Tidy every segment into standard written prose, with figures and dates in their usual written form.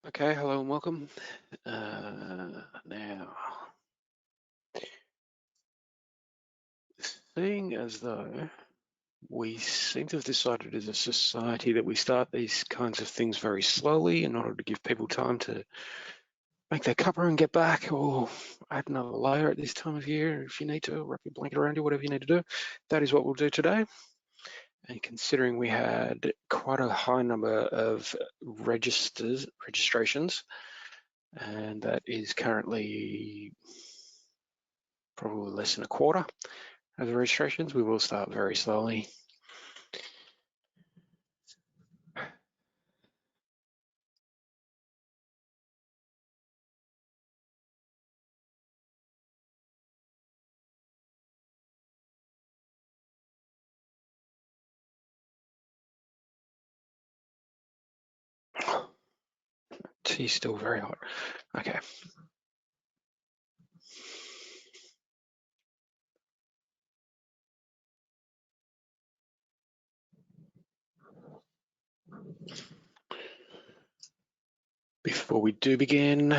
Okay, hello and welcome. Now, seeing as though we seem to have decided as a society that we start these kinds of things very slowly in order to give people time to make their cuppa and get back, or add another layer at this time of year if you need to, wrap your blanket around you, whatever you need to do. That is what we'll do today. And considering we had quite a high number of registrations, and that is currently probably less than a quarter of the registrations, we will start very slowly. Tea's still very hot. Okay. Before we do begin,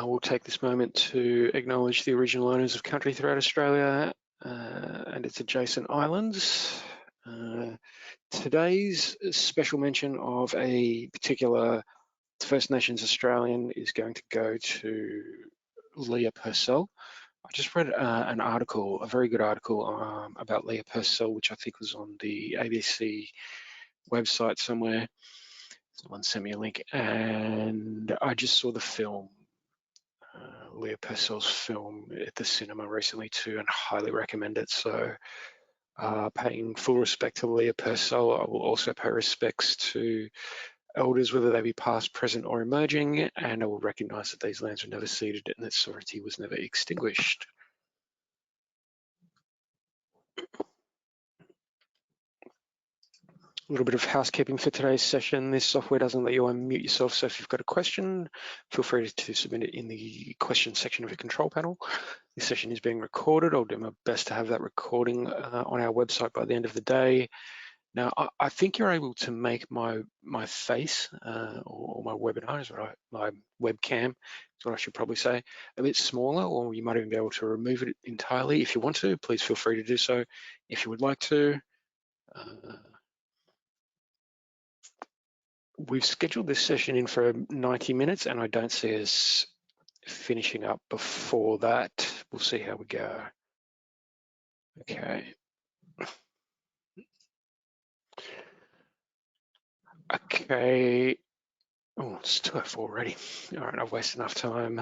we'll take this moment to acknowledge the original owners of country throughout Australia and its adjacent islands. Today's special mention of a particular First Nations Australian is going to go to Leah Purcell. I just read an article, a very good article about Leah Purcell, which I think was on the ABC website somewhere. Someone sent me a link, and I just saw the film, Leah Purcell's film at the cinema recently too, and highly recommend it. So paying full respect to Leah Purcell, I will also pay respects to elders, whether they be past, present or emerging, and I will recognise that these lands were never ceded and that sovereignty was never extinguished. A little bit of housekeeping for today's session. This software doesn't let you unmute yourself, so if you've got a question, feel free to submit it in the question section of your control panel. This session is being recorded. I'll do my best to have that recording on our website by the end of the day. Now, I think you're able to make my face or my webinar, is what my webcam is what I should probably say, a bit smaller, or you might even be able to remove it entirely. If you want to, please feel free to do so. If you would like to, we've scheduled this session in for 90 minutes and I don't see us finishing up before that. We'll see how we go. Okay. Okay. Oh, it's 2:04 already. All right, I've wasted enough time.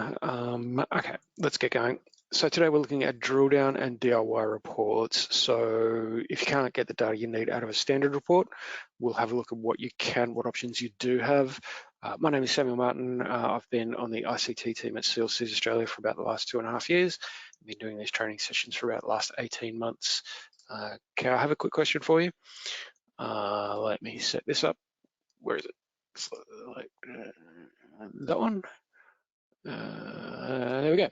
Okay, let's get going. So today we're looking at drill down and DIY reports. So if you can't get the data you need out of a standard report, we'll have a look at what you can, what options you do have. My name is Samuel Martin. I've been on the ICT team at CLCs Australia for about the last 2.5 years. I've been doing these training sessions for about the last 18 months. Okay, I have a quick question for you. Let me set this up. Where is it? Like that one. There we go.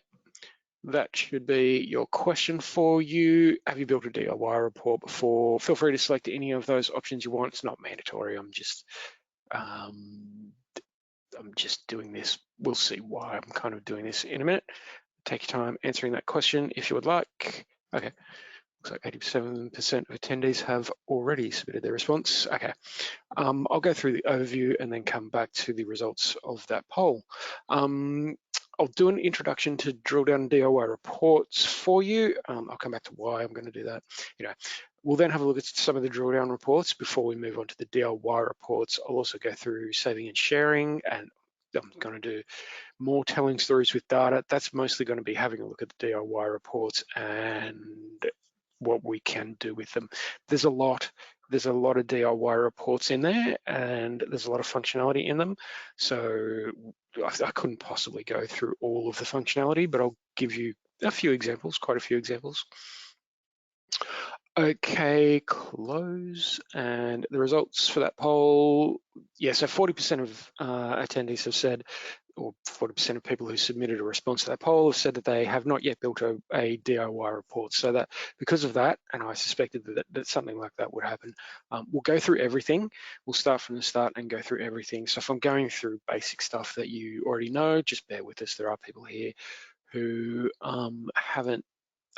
That should be your question for you. Have you built a DIY report before? Feel free to select any of those options you want. It's not mandatory. I'm just doing this. We'll see why I'm kind of doing this in a minute. Take your time answering that question if you would like. Okay. Looks like 87% of attendees have already submitted their response. Okay, I'll go through the overview and then come back to the results of that poll. I'll do an introduction to drill down DIY reports for you. I'll come back to why I'm going to do that. We'll then have a look at some of the drill down reports before we move on to the DIY reports. I'll also go through saving and sharing, and I'm going to do more telling stories with data. That's mostly going to be having a look at the DIY reports and what we can do with them. There's a lot of DIY reports in there and there's a lot of functionality in them. So I couldn't possibly go through all of the functionality, but I'll give you a few examples, quite a few examples. Okay, close, and the results for that poll, yeah, so 40% of attendees have said or 40% of people who submitted a response to that poll have said that they have not yet built a DIY report. So that because of that, and I suspected that something like that would happen, we'll go through everything. We'll start from the start and go through everything. So if I'm going through basic stuff that you already know, just bear with us. There are people here who haven't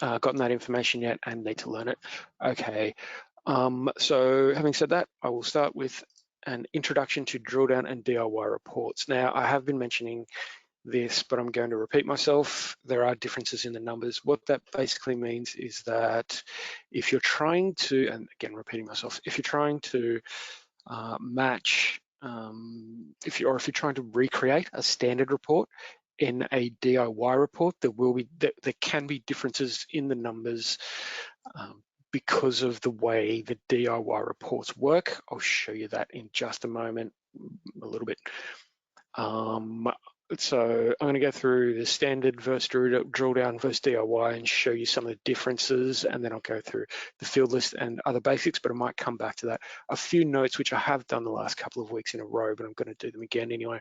gotten that information yet and need to learn it. Okay, so having said that, I will start with an introduction to drill down and DIY reports. Now, I have been mentioning this, but I'm going to repeat myself. There are differences in the numbers. What that basically means is that if you're trying to, and again, repeating myself, if you're trying to match, if you're trying to recreate a standard report in a DIY report, there can be differences in the numbers because of the way the DIY reports work. I'll show you that in just a moment, a little bit. So I'm going to go through the standard versus drill down versus DIY and show you some of the differences, and then I'll go through the field list and other basics, but I might come back to that. A few notes, which I have done the last couple of weeks in a row, but I'm going to do them again anyway,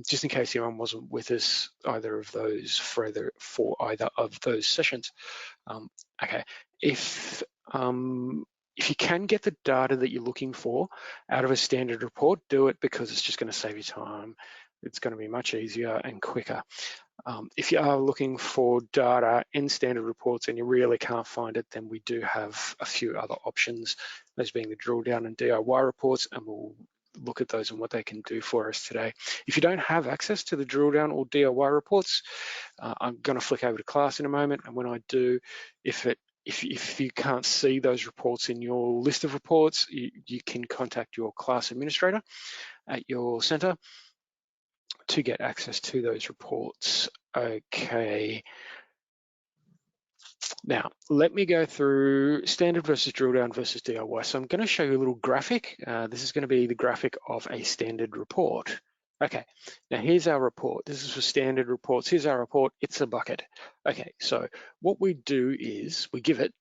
just in case anyone wasn't with us for either of those sessions. Okay, if you can get the data that you're looking for out of a standard report, do it, because it's just going to save you time. It's going to be much easier and quicker. If you are looking for data in standard reports and you really can't find it, then we do have a few other options, those being the drill down and DIY reports, and we'll look at those and what they can do for us today. If you don't have access to the drill down or DIY reports, I'm going to flick over to class in a moment, and when I do, if you can't see those reports in your list of reports, you can contact your class administrator at your center to get access to those reports. Okay. Now, let me go through standard versus drill down versus DIY. So I'm going to show you a little graphic. This is going to be the graphic of a standard report. Okay, now here's our report. This is for standard reports. Here's our report. It's a bucket. Okay, so what we do is we give it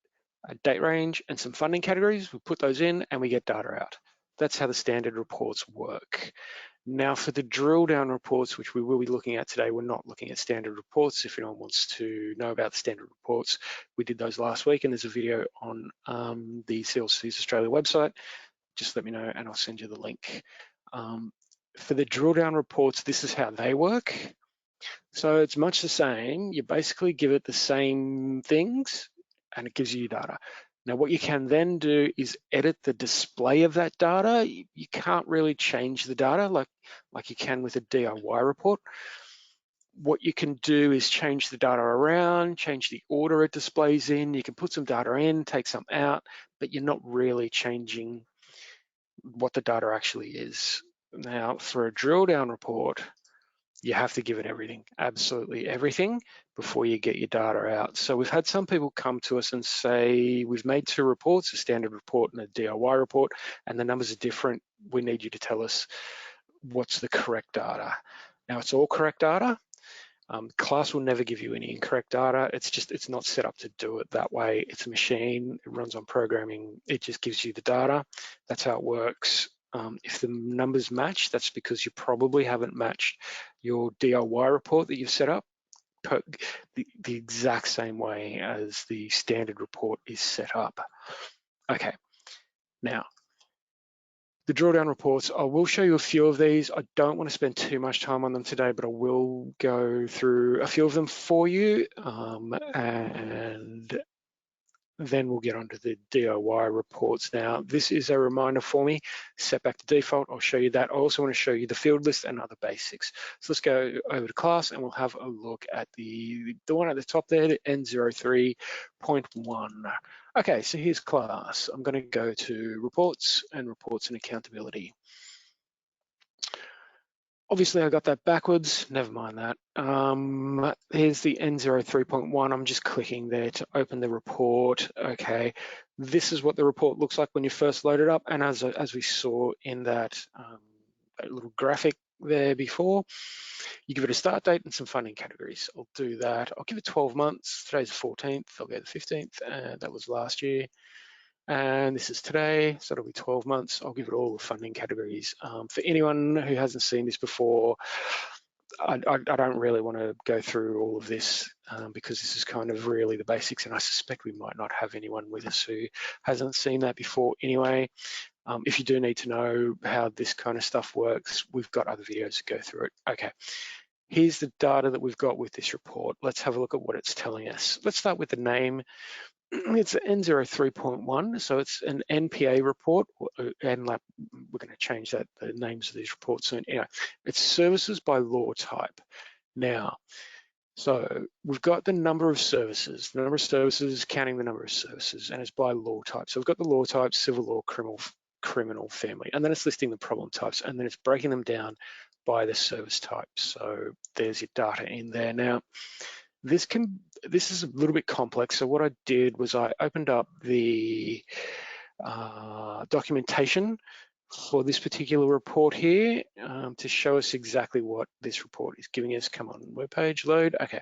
a date range and some funding categories. We put those in and we get data out. That's how the standard reports work. Now for the drill down reports, which we will be looking at today, we're not looking at standard reports. If anyone wants to know about the standard reports, we did those last week, and there's a video on the CLC's Australia website. Just let me know and I'll send you the link. For the drill down reports, this is how they work. So it's much the same. You basically give it the same things and it gives you your data. Now, what you can then do is edit the display of that data. You can't really change the data like you can with a DIY report. What you can do is change the data around, change the order it displays in. You can put some data in, take some out, but you're not really changing what the data actually is. Now, for a drill down report, you have to give it everything, absolutely everything, before you get your data out. So we've had some people come to us and say, we've made two reports, a standard report and a DIY report, and the numbers are different. We need you to tell us what's the correct data. Now, it's all correct data. Class will never give you any incorrect data. It's not set up to do it that way. It's a machine, it runs on programming. It just gives you the data. That's how it works. If the numbers match, that's because you probably haven't matched your DIY report that you've set up the exact same way as the standard report is set up. Okay, now, the drawdown reports, I will show you a few of these. I don't want to spend too much time on them today, but I will go through a few of them for you, and then we'll get onto the DIY reports. Now, this is a reminder for me, set back to default. I'll show you that. I also want to show you the field list and other basics. So let's go over to class and we'll have a look at the one at the top there, the N03.1. Okay, so here's class. I'm going to go to reports and accountability. Obviously, I got that backwards, never mind that. Here's the N03.1. I'm just clicking there to open the report. Okay, this is what the report looks like when you first load it up. And as we saw in that little graphic there before, you give it a start date and some funding categories. I'll do that. I'll give it 12 months. Today's the 14th, I'll go the 15th, and that was last year. And this is today, so it'll be 12 months. I'll give it all the funding categories. For anyone who hasn't seen this before, I don't really want to go through all of this because this is kind of really the basics, and I suspect we might not have anyone with us who hasn't seen that before anyway. If you do need to know how this kind of stuff works, we've got other videos to go through it. Okay, here's the data that we've got with this report. Let's have a look at what it's telling us. Let's start with the name. It's N03.1, so it's an NPA report, and we're going to change that, the names of these reports soon. Anyway, it's services by law type. Now, so we've got the number of services, counting the number of services, and it's by law type. So we've got the law type, civil law, criminal, family, and then it's listing the problem types, and then it's breaking them down by the service type. So there's your data in there. Now, this is a little bit complex. So what I did was I opened up the documentation for this particular report here to show us exactly what this report is giving us. Come on, web page load. Okay,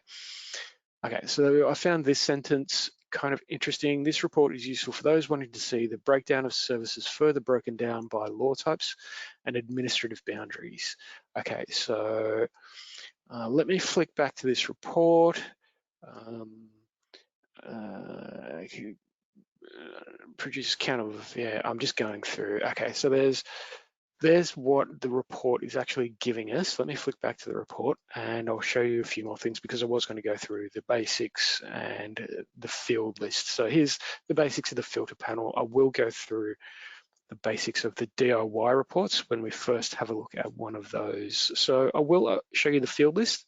so I found this sentence kind of interesting. This report is useful for those wanting to see the breakdown of services further broken down by law types and administrative boundaries. Okay, so let me flick back to this report. Produce count of, yeah, I'm just going through. Okay, so there's what the report is actually giving us. Let me flick back to the report and I'll show you a few more things because I was going to go through the basics and the field list. So here's the basics of the filter panel. I will go through the basics of the DIY reports when we first have a look at one of those. So I will show you the field list.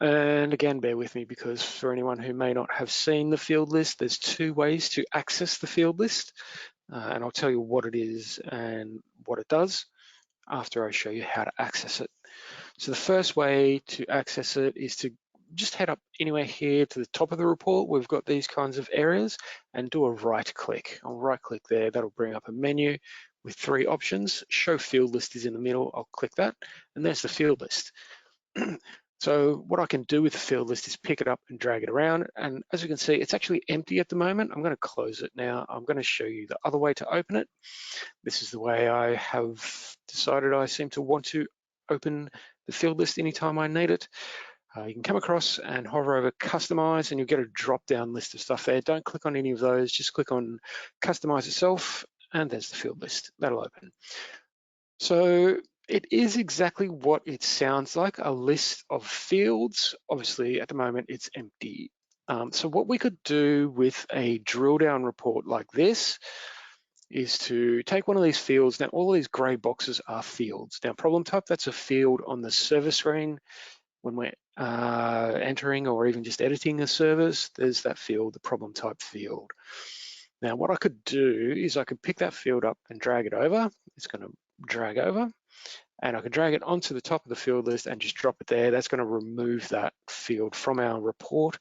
And again, bear with me because for anyone who may not have seen the field list, there's two ways to access the field list. And I'll tell you what it is and what it does after I show you how to access it. So the first way to access it is to just head up anywhere here to the top of the report. We've got these kinds of areas and do a right click. I'll right click there, that'll bring up a menu with three options. Show field list is in the middle, I'll click that, and there's the field list. So what I can do with the field list is pick it up and drag it around. And as you can see, it's actually empty at the moment. I'm going to close it now. I'm going to show you the other way to open it. This is the way I have decided I seem to want to open the field list anytime I need it. You can come across and hover over customize and you'll get a drop down list of stuff there. Don't click on any of those, just click on customize itself and there's the field list. That'll open. So it is exactly what it sounds like, a list of fields. Obviously, at the moment, it's empty. So what we could do with a drill down report like this is to take one of these fields. Now, all of these gray boxes are fields. Now, problem type, that's a field on the service screen. When we're entering or even just editing a service, there's that field, the problem type field. Now, what I could do is I could pick that field up and drag it over. It's going to drag over. And I can drag it onto the top of the field list and just drop it there. That's going to remove that field from our report.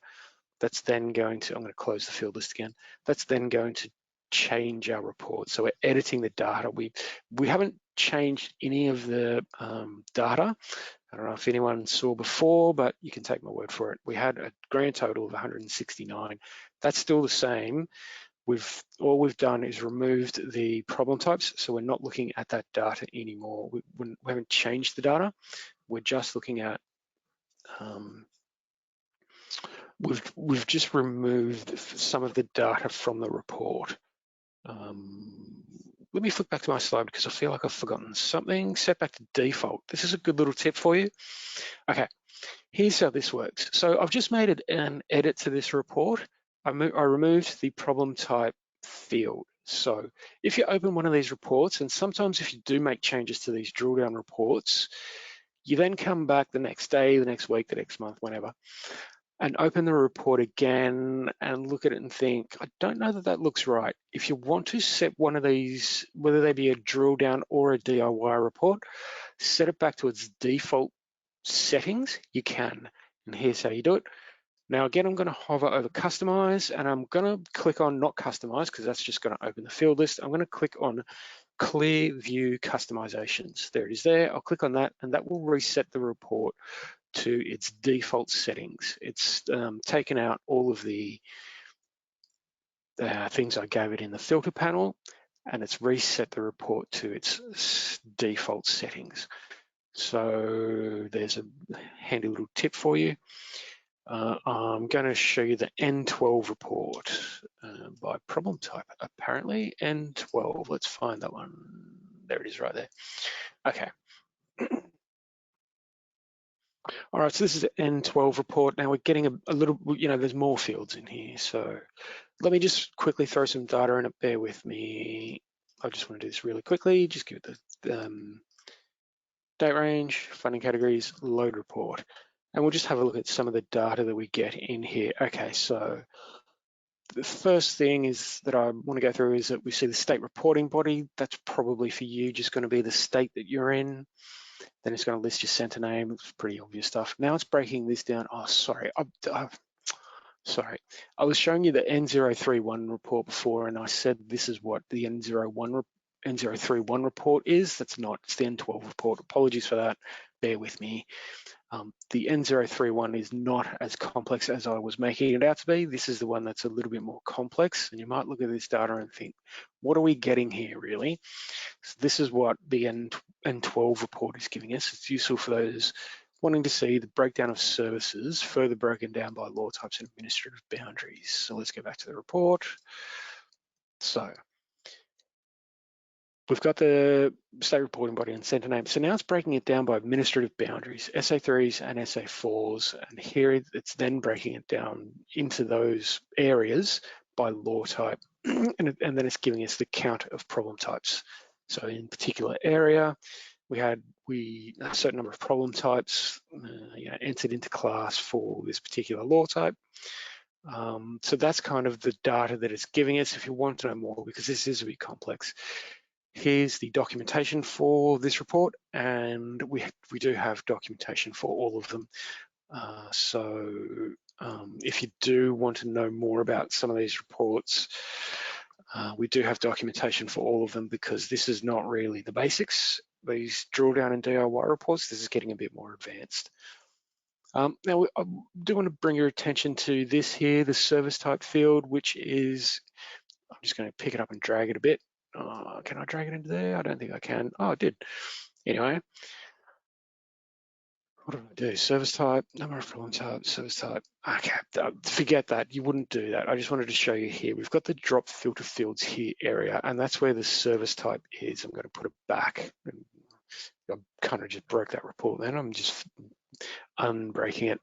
That's then going to, I'm going to close the field list again. That's then going to change our report. So we're editing the data. We haven't changed any of the data. I don't know if anyone saw before, but you can take my word for it. We had a grand total of 169. That's still the same. All we've done is removed the problem types, so we're not looking at that data anymore. We haven't changed the data. We're just looking at we've just removed some of the data from the report. Let me flip back to my slide because I feel like I've forgotten something. Set back to default. This is a good little tip for you. Okay, here's how this works. So I've just made an edit to this report. I removed the problem type field. So if you open one of these reports, and sometimes if you do make changes to these drill down reports, you then come back the next day, the next week, the next month, whenever, and open the report again and look at it and think, I don't know that that looks right. If you want to set one of these, whether they be a drill down or a DIY report, set it back to its default settings, you can. And here's how you do it. Now, again, I'm going to hover over customize and I'm going to click on not customize because that's just going to open the field list. I'm going to click on clear view customizations. There it is there. I'll click on that and that will reset the report to its default settings. It's taken out all of the things I gave it in the filter panel and it's reset the report to its default settings. So there's a handy little tip for you. I'm going to show you the N12 report by problem type, apparently. N12, let's find that one. There it is right there. Okay. All right, so this is the N12 report. Now we're getting a little, there's more fields in here. So let me just quickly throw some data in it, bear with me. I just want to do this really quickly. Just give it the date range, funding categories, load report. And we'll just have a look at some of the data that we get in here. Okay, so the first thing is that I want to go through is that we see the state reporting body. That's probably for you just going to be the state that you're in. Then it's going to list your center name. It's pretty obvious stuff. Now it's breaking this down. Oh, sorry. Sorry. I was showing you the N031 report before, and I said this is what the N031 report is. That's not. It's the N12 report. Apologies for that. Bear with me. The N031 is not as complex as I was making it out to be. This is the one that's a little bit more complex, and you might look at this data and think, what are we getting here really? So this is what the N12 report is giving us. It's useful for those wanting to see the breakdown of services further broken down by law types and administrative boundaries. So let's go back to the report. So we've got the state reporting body and center name. So now it's breaking it down by administrative boundaries, SA3s and SA4s. And here it's then breaking it down into those areas by law type. And then it's giving us the count of problem types. So in particular area, we had a certain number of problem types entered into class for this particular law type. So that's kind of the data that it's giving us if you want to know more, because this is a bit complex. Here's the documentation for this report, and we do have documentation for all of them. If you do want to know more about some of these reports, we do have documentation for all of them, because this is not really the basics. These drill down and DIY reports, this is getting a bit more advanced. Now, I do want to bring your attention to this here, the service type field, which is, I'm just going to pick it up and drag it a bit. Can I drag it into there? I don't think I can. Oh, I did. Anyway, what do I do? Service type, number of problem type, service type. Okay, forget that. You wouldn't do that. I just wanted to show you here. We've got the drop filter fields here area, and that's where the service type is. I'm going to put it back. I kind of just broke that report then. I'm just unbreaking it.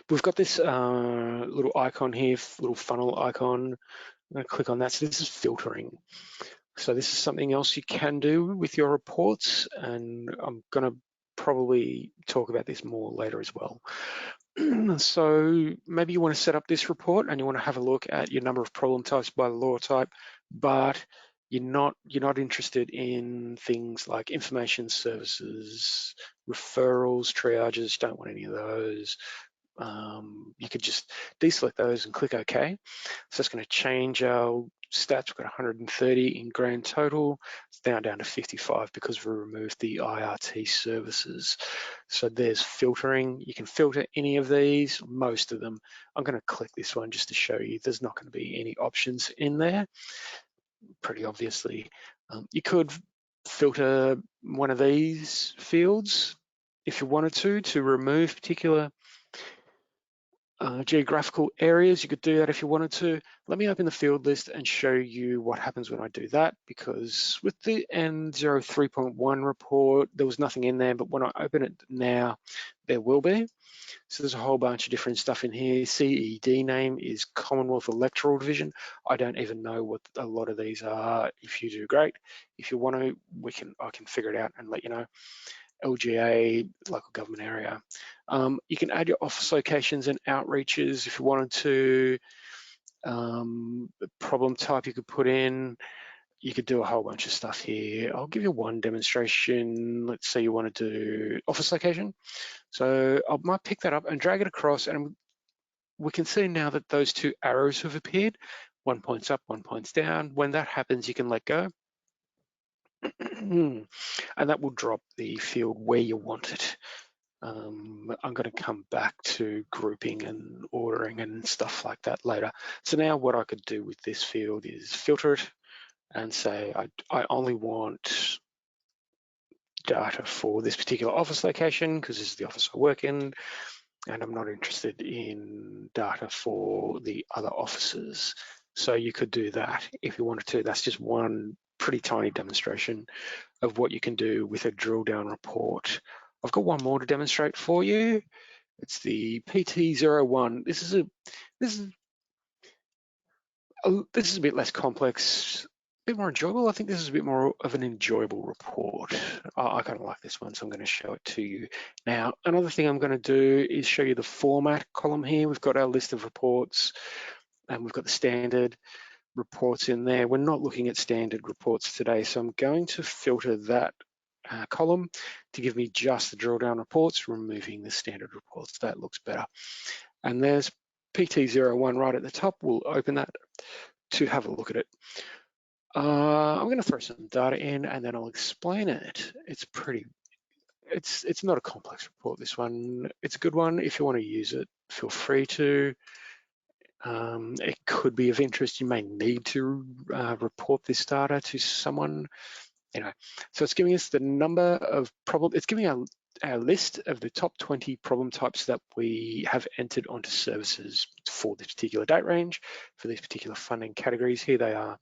We've got this little icon here, little funnel icon. I'm going to click on that. So this is filtering. So this is something else you can do with your reports, and I'm going to probably talk about this more later as well. So maybe you want to set up this report and you want to have a look at your number of problem types by law type, but you're not interested in things like information services, referrals, triages. You don't want any of those. You could just deselect those and click OK. So it's going to change our stats. We've got 130 in grand total. It's now down to 55 because we removed the IRT services. So there's filtering. You can filter any of these, most of them. I'm going to click this one just to show you there's not going to be any options in there. Pretty obviously. You could filter one of these fields if you wanted to remove particular geographical areas. You could do that if you wanted to. Let me open the field list and show you what happens when I do that, because with the N03.1 report, there was nothing in there, but when I open it now, there will be. So there's a whole bunch of different stuff in here. CED name is Commonwealth Electoral Division. I don't even know what a lot of these are. If you do, great. If you want to, I can figure it out and let you know. LGA, local government area. You can add your office locations and outreaches if you wanted to. The problem type you could put in. You could do a whole bunch of stuff here. I'll give you one demonstration. Let's say you want to do office location. So I might pick that up and drag it across, and we can see now that those two arrows have appeared. 1 point's up, 1 point's down. When that happens, you can let go. And that will drop the field where you want it. I'm going to come back to grouping and ordering and stuff like that later. So now what I could do with this field is filter it and say I only want data for this particular office location because this is the office I work in, and I'm not interested in data for the other offices. So you could do that if you wanted to. That's just one pretty tiny demonstration of what you can do with a drill down report. I've got one more to demonstrate for you. It's the PT01. This is a bit less complex, a bit more enjoyable. I think this is a bit more of an enjoyable report. I kind of like this one, so I'm going to show it to you. Now, another thing I'm going to do is show you the format column here. We've got our list of reports, and we've got the standard reports in there. We're not looking at standard reports today, so I'm going to filter that column to give me just the drill down reports, removing the standard reports. That looks better. And there's PT01 right at the top. We'll open that to have a look at it. I'm going to throw some data in and then I'll explain it. It's not a complex report, this one. It's a good one. If you want to use it, feel free to. It could be of interest. You may need to report this data to someone. Anyway, so it's giving us the number of problem. It's giving our list of the top 20 problem types that we have entered onto services for this particular date range, for these particular funding categories. Here they are.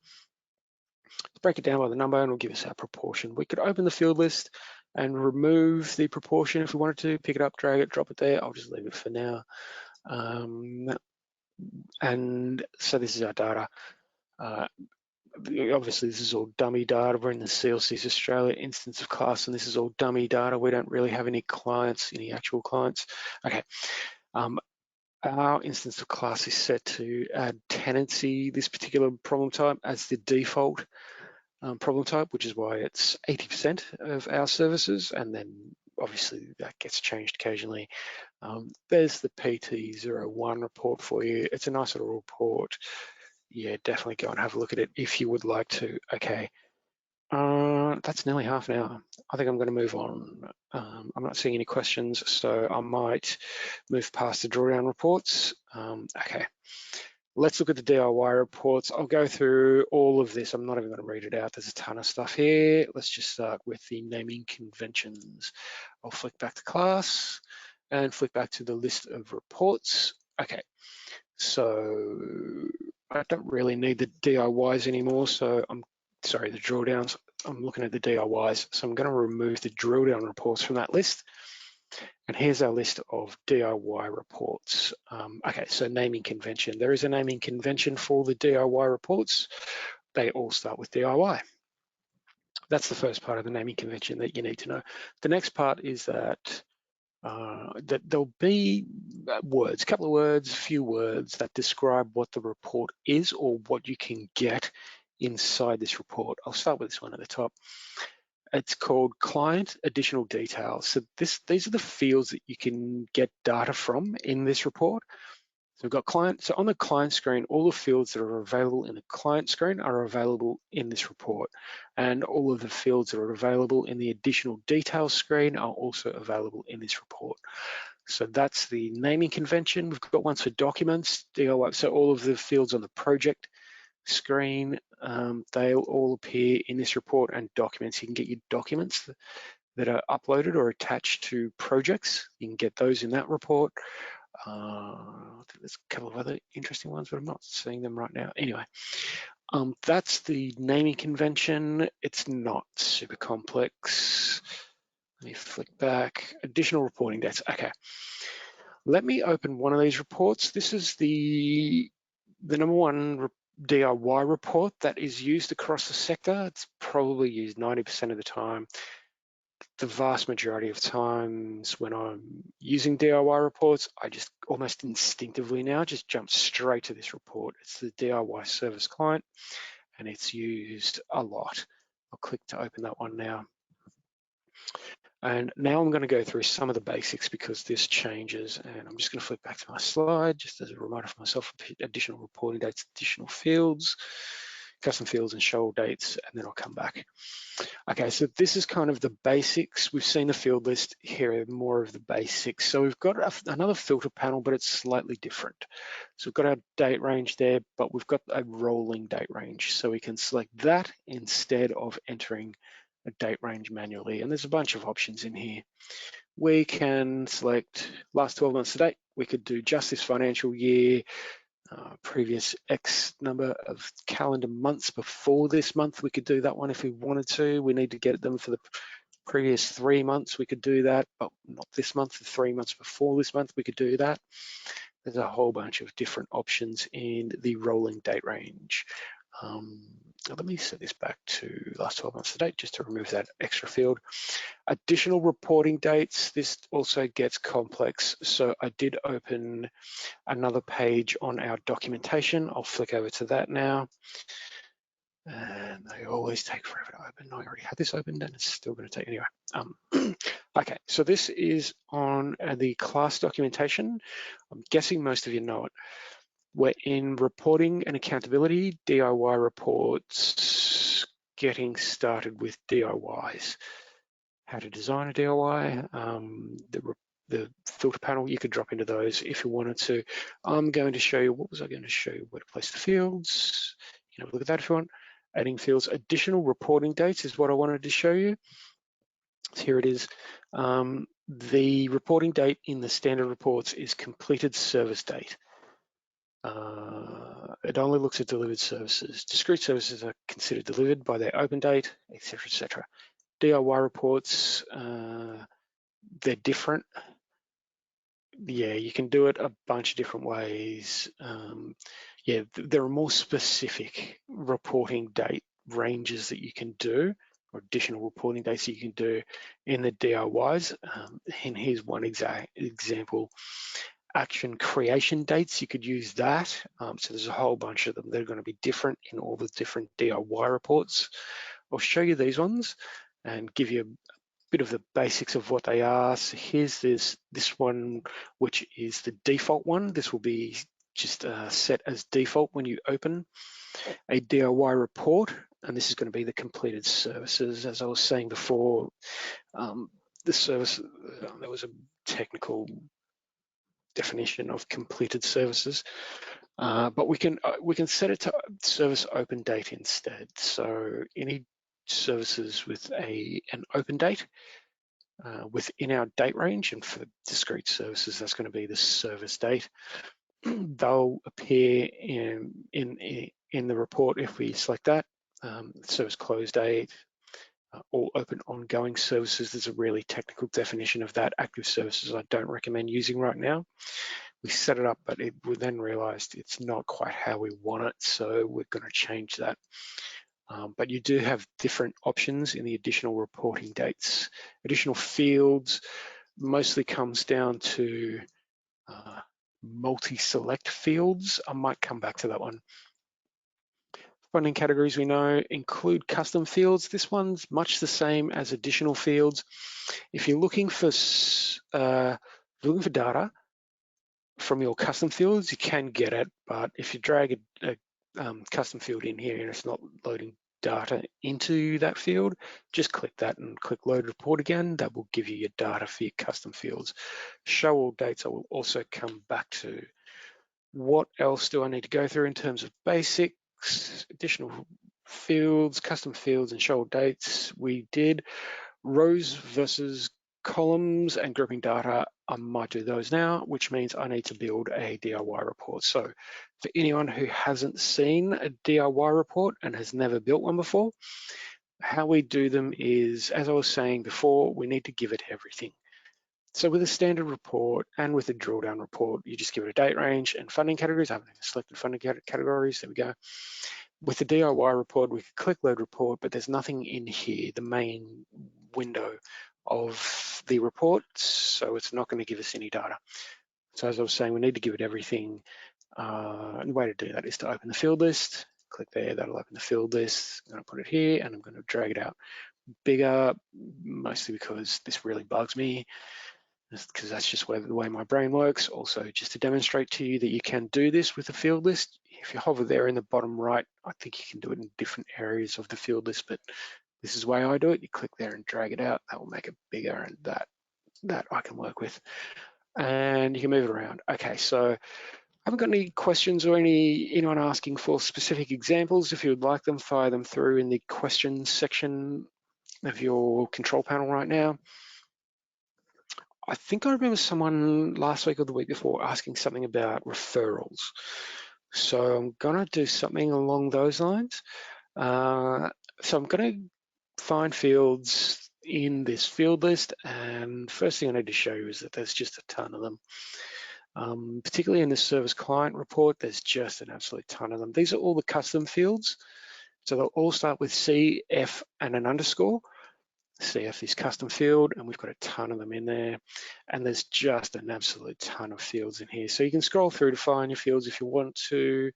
Let's break it down by the number and it'll give us our proportion. We could open the field list and remove the proportion if we wanted to, pick it up, drag it, drop it there. I'll just leave it for now. And so this is our data. Obviously, this is all dummy data. We're in the CLC's Australia instance of class, and this is all dummy data. We don't really have any clients, any actual clients. Okay. Our instance of class is set to add tenancy, this particular problem type, as the default problem type, which is why it's 80% of our services, and then obviously that gets changed occasionally. There's the PT01 report for you. It's a nice little report. Yeah, definitely go and have a look at it if you would like to. Okay, that's nearly half an hour. I think I'm going to move on. I'm not seeing any questions, so I might move past the drawdown reports. Okay, let's look at the DIY reports. I'll go through all of this. I'm not even going to read it out. There's a ton of stuff here. Let's just start with the naming conventions. I'll flick back to class and flick back to the list of reports. Okay, so I don't really need the DIYs anymore, so the drawdowns. I'm looking at the DIYs, so I'm going to remove the drill down reports from that list. And here's our list of DIY reports. Okay, so naming convention. There is a naming convention for the DIY reports. They all start with DIY. That's the first part of the naming convention that you need to know. The next part is that there'll be words, a couple of words, few words that describe what the report is or what you can get inside this report. I'll start with this one at the top. It's called client additional details. So these are the fields that you can get data from in this report. So we've got client. So on the client screen, all the fields that are available in the client screen are available in this report. And all of the fields that are available in the additional details screen are also available in this report. So that's the naming convention. We've got ones for documents, DIY. So all of the fields on the project screen, they'll all appear in this report, and documents. You can get your documents that are uploaded or attached to projects. You can get those in that report. There's a couple of other interesting ones, but I'm not seeing them right now. Anyway, that's the naming convention. It's not super complex. Let me flick back. Additional reporting dates. Okay. Let me open one of these reports. This is the number one DIY report that is used across the sector. It's probably used 90% of the time. The vast majority of times when I'm using DIY reports, I just almost instinctively now just jump straight to this report. It's the DIY service client, and it's used a lot. I'll click to open that one now. And now I'm going to go through some of the basics because this changes, and I'm just going to flip back to my slide just as a reminder for myself. Additional reporting dates, additional fields, custom fields and show dates, and then I'll come back. Okay, so this is kind of the basics. We've seen the field list. Here are more of the basics. So we've got another filter panel, but it's slightly different. So we've got our date range there, but we've got a rolling date range. So we can select that instead of entering a date range manually. And there's a bunch of options in here. We can select last 12 months to date. We could do just this financial year, previous X number of calendar months before this month. We could do that one if we wanted to. We need to get them for the previous 3 months. We could do that, but not this month. The 3 months before this month, we could do that. There's a whole bunch of different options in the rolling date range. Let me set this back to last 12 months to date just to remove that extra field. Additional reporting dates, this also gets complex. So I did open another page on our documentation. I'll flick over to that now. And they always take forever to open. I already had this opened and it's still going to take anyway. Okay, so this is on the class documentation. I'm guessing most of you know it. We're in reporting and accountability, DIY reports, getting started with DIYs. How to design a DIY, the filter panel, you could drop into those if you wanted to. I'm going to show you, what was I going to show you? Where to place the fields. You can have a look at that if you want. Adding fields, additional reporting dates is what I wanted to show you. So here it is. The reporting date in the standard reports is completed service date. It only looks at delivered services. Discrete services are considered delivered by their open date, etc., etc. DIY reports, they're different. Yeah, you can do it a bunch of different ways. Yeah, there are more specific reporting date ranges that you can do, or additional reporting dates that you can do in the DIYs. And here's one example. Action creation dates, you could use that. So there's a whole bunch of them. They're going to be different in all the different DIY reports. I'll show you these ones and give you a bit of the basics of what they are. So here's this one, which is the default one. This will be just set as default when you open a DIY report, and this is going to be the completed services. As I was saying before, the service, there was a technical definition of completed services, but we can set it to service open date instead. So any services with an open date within our date range, and for discrete services, that's going to be the service date. They'll appear in the report if we select that. Service close date, or open ongoing services. There's a really technical definition of that. Active services I don't recommend using right now. We set it up, but we then realized it's not quite how we want it, so we're going to change that. But you do have different options in the additional reporting dates. Additional fields mostly comes down to multi-select fields. I might come back to that one. Funding categories, we know, include custom fields. This one's much the same as additional fields. If you're looking for data from your custom fields, you can get it, but if you drag a custom field in here and it's not loading data into that field, just click that and click load report again. That will give you your data for your custom fields. Show all dates, I will also come back to. What else do I need to go through in terms of basics? Additional fields, custom fields, and show all dates. We did rows versus columns and grouping data. I might do those now, which means I need to build a DIY report. So for anyone who hasn't seen a DIY report and has never built one before, how we do them is, as I was saying before, we need to give it everything. So with a standard report and with a drill down report, you just give it a date range and funding categories. I haven't even selected funding categories, there we go. With the DIY report, we can click load report, but there's nothing in here, the main window of the report, so it's not going to give us any data. So as I was saying, we need to give it everything. And the way to do that is to open the field list, click there, that'll open the field list. I'm going to put it here and I'm going to drag it out bigger, mostly because this really bugs me, because that's just the way my brain works. Also, just to demonstrate to you that you can do this with a field list, if you hover there in the bottom right, I think you can do it in different areas of the field list, but this is the way I do it. You click there and drag it out. That will make it bigger, and that I can work with. And you can move it around. Okay, so I haven't got any questions or anyone asking for specific examples. If you would like them, fire them through in the questions section of your control panel right now. I think I remember someone last week or the week before asking something about referrals. So I'm gonna do something along those lines. So I'm gonna find fields in this field list, and first thing I need to show you is that there's just a ton of them. Particularly in the service client report, there's just an absolute ton of them. These are all the custom fields. So they'll all start with CF and an underscore. CF is custom field, and we've got a ton of them in there. And there's just an absolute ton of fields in here. So you can scroll through to find your fields if you want to.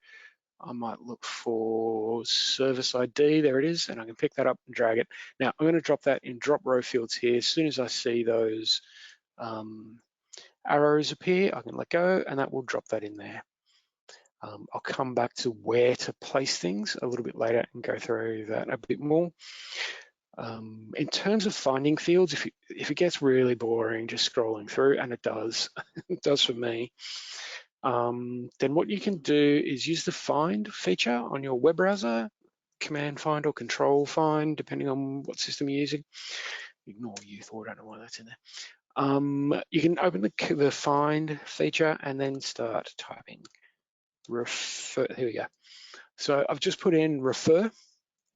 I might look for service ID, there it is, and I can pick that up and drag it. Now I'm going to drop that in drop row fields here. As soon as I see those arrows appear, I can let go and that will drop that in there. I'll come back to where to place things a little bit later and go through that a bit more. In terms of finding fields, if it gets really boring just scrolling through, and it does, it does for me, then what you can do is use the find feature on your web browser, command find or control find, depending on what system you're using. Ignore U-Thor, I don't know why that's in there. You can open the find feature and then start typing refer. Here we go. So I've just put in refer,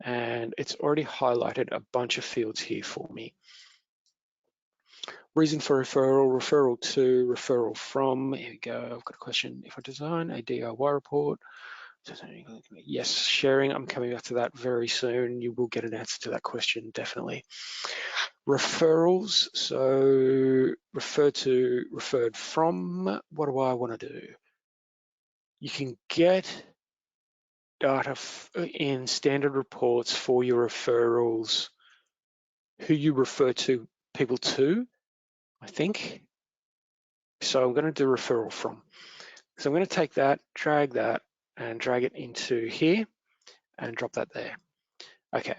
and it's already highlighted a bunch of fields here for me. Reason for referral, referral to, referral from. Here we go. I've got a question. If I design a DIY report, yes, sharing. I'm coming back to that very soon. You will get an answer to that question, definitely. Referrals. So refer to, referred from. What do I want to do? You can get data in standard reports for your referrals, who you refer to people to, I think. So I'm going to do referral from. So I'm going to take that, and drag it into here and drop that there. Okay.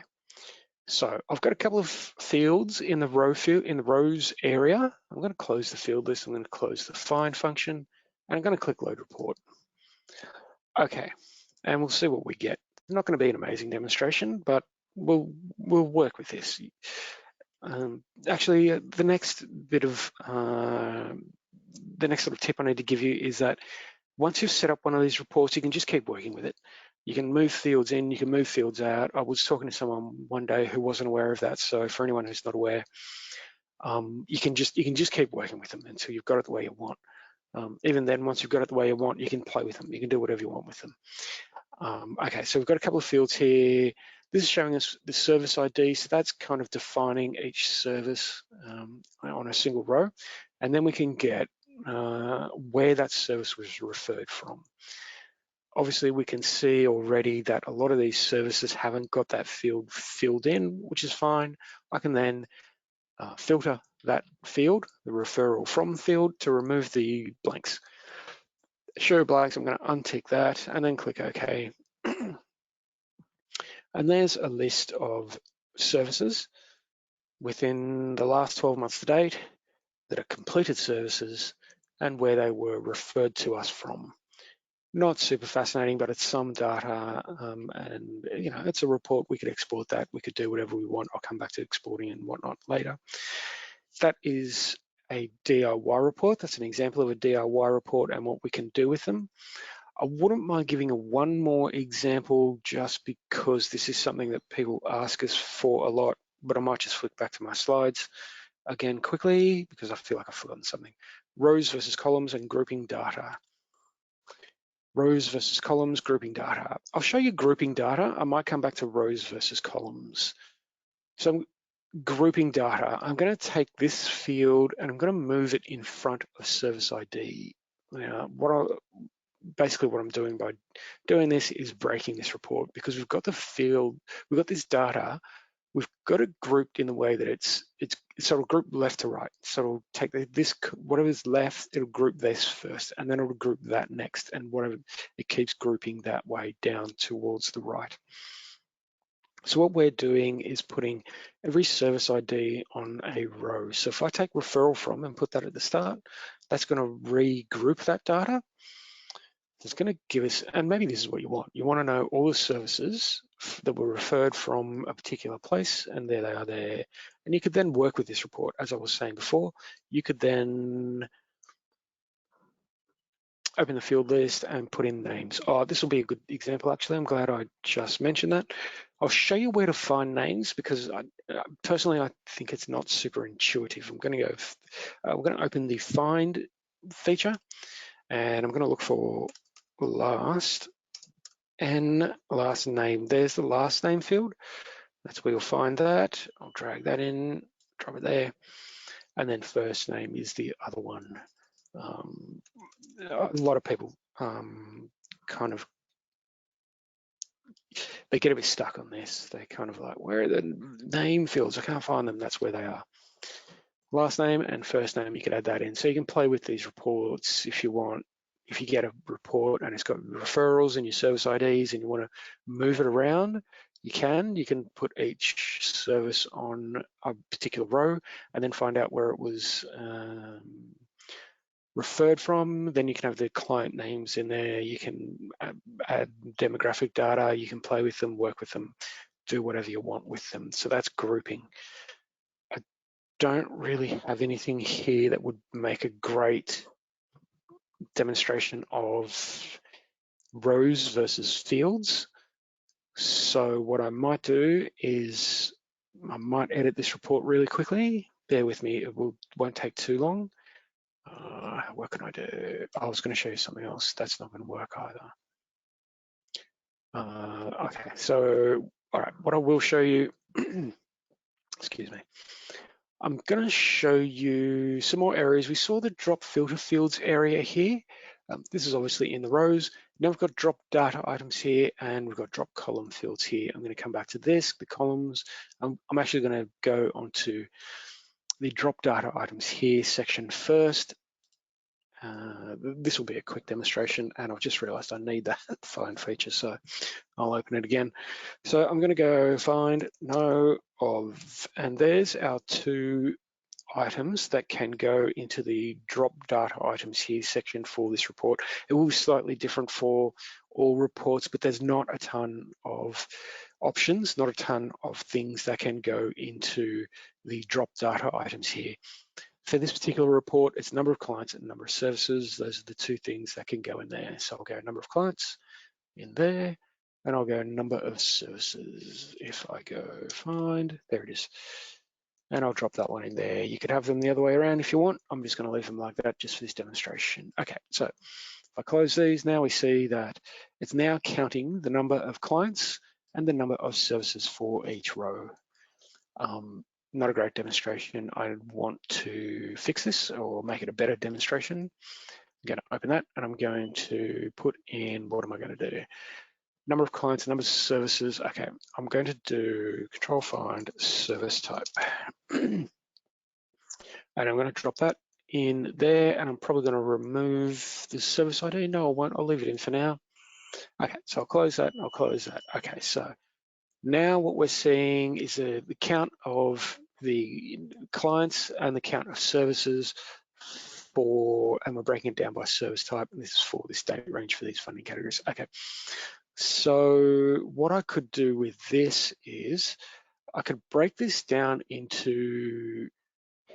So I've got a couple of fields in the row field, in the rows area. I'm going to close the field list. I'm going to close the find function, and I'm going to click load report. Okay, and we'll see what we get. It's not going to be an amazing demonstration, but we'll work with this. Actually, the next sort of tip I need to give you is that once you've set up one of these reports, you can just keep working with it. You can move fields in, you can move fields out. I was talking to someone one day who wasn't aware of that. So for anyone who's not aware, you can just keep working with them until you've got it the way you want. Even then, once you've got it the way you want, you can play with them. You can do whatever you want with them. Okay, so we've got a couple of fields here. This is showing us the service ID. So that's kind of defining each service on a single row. And then we can get where that service was referred from. Obviously, we can see already that a lot of these services haven't got that field filled in, which is fine. I can then filter that field, the referral from field, to remove the blanks. Show blanks, I'm going to untick that and then click OK. And there's a list of services within the last 12 months to date that are completed services and where they were referred to us from. Not super fascinating, but it's some data, and it's a report. We could export that. We could do whatever we want. I'll come back to exporting and whatnot later. That is a DIY report. That's an example of a DIY report and what we can do with them. I wouldn't mind giving one more example just because this is something that people ask us for a lot, but I might just flick back to my slides again quickly because I feel like I've forgotten something. Rows versus columns and grouping data. Rows versus columns, grouping data. I'll show you grouping data. I might come back to rows versus columns. So grouping data, I'm going to take this field and I'm going to move it in front of service ID. Now, basically what I'm doing by doing this is breaking this report because we've got the field, we've got this data, we've got it grouped in the way that it's sort of grouped left to right. So it'll take this, whatever's left, it'll group this first, and then it'll group that next, and whatever, it keeps grouping that way down towards the right. So what we're doing is putting every service ID on a row. So if I take referral from and put that at the start, that's going to regroup that data. It's going to give us, and maybe this is what you want. You want to know all the services that were referred from a particular place, and there they are there. And you could then work with this report. As I was saying before, you could then open the field list and put in names. Oh, this will be a good example, actually. I'm glad I just mentioned that. I'll show you where to find names because personally, I think it's not super intuitive. I'm going to open the find feature, and I'm going to look for last name. There's the last name field. That's where you'll find that. I'll drag that in, drop it there. And then first name is the other one. A lot of people they get a bit stuck on this. They kind of like, where are the name fields? I can't find them. That's where they are. Last name and first name, you can add that in. So you can play with these reports if you want. If you get a report and it's got referrals and your service IDs and you want to move it around, you can put each service on a particular row and then find out where it was referred from. Then you can have the client names in there. You can add demographic data. You can play with them, work with them, do whatever you want with them. So that's grouping. I don't really have anything here that would make a great demonstration of rows versus fields. So what I might do is I might edit this report really quickly. Bear with me, it won't take too long. What can I do? I was going to show you something else. That's not going to work either. Okay, so all right, what I will show you, excuse me, I'm going to show you some more areas. We saw the drop filter fields area here. This is obviously in the rows. Now we've got drop data items here and we've got drop column fields here. I'm going to come back to this, the columns. I'm actually going to go onto the drop data items here section first. This will be a quick demonstration and I've just realized I need that find feature, so I'll open it again. So I'm going to go find no of, and there's our two items that can go into the drop data items here section for this report. It will be slightly different for all reports, but there's not a ton of options, not a ton of things that can go into the drop data items here. For this particular report, it's number of clients and number of services. Those are the two things that can go in there. So I'll go number of clients in there, and I'll go number of services. If I go find, there it is. And I'll drop that one in there. You could have them the other way around if you want. I'm just going to leave them like that just for this demonstration. Okay, so if I close these, now we see that it's now counting the number of clients and the number of services for each row. Not a great demonstration. I want to fix this or make it a better demonstration. I'm going to open that and I'm going to put in, what am I going to do? Number of clients, number of services. Okay, I'm going to do control find service type. And I'm going to drop that in there and I'm probably going to remove the service ID. No, I won't. I'll leave it in for now. Okay, so I'll close that. I'll close that. Okay, so now what we're seeing is the count of the clients and the count of services and we're breaking it down by service type, and this is for this date range for these funding categories. Okay, so what I could do with this is I could break this down into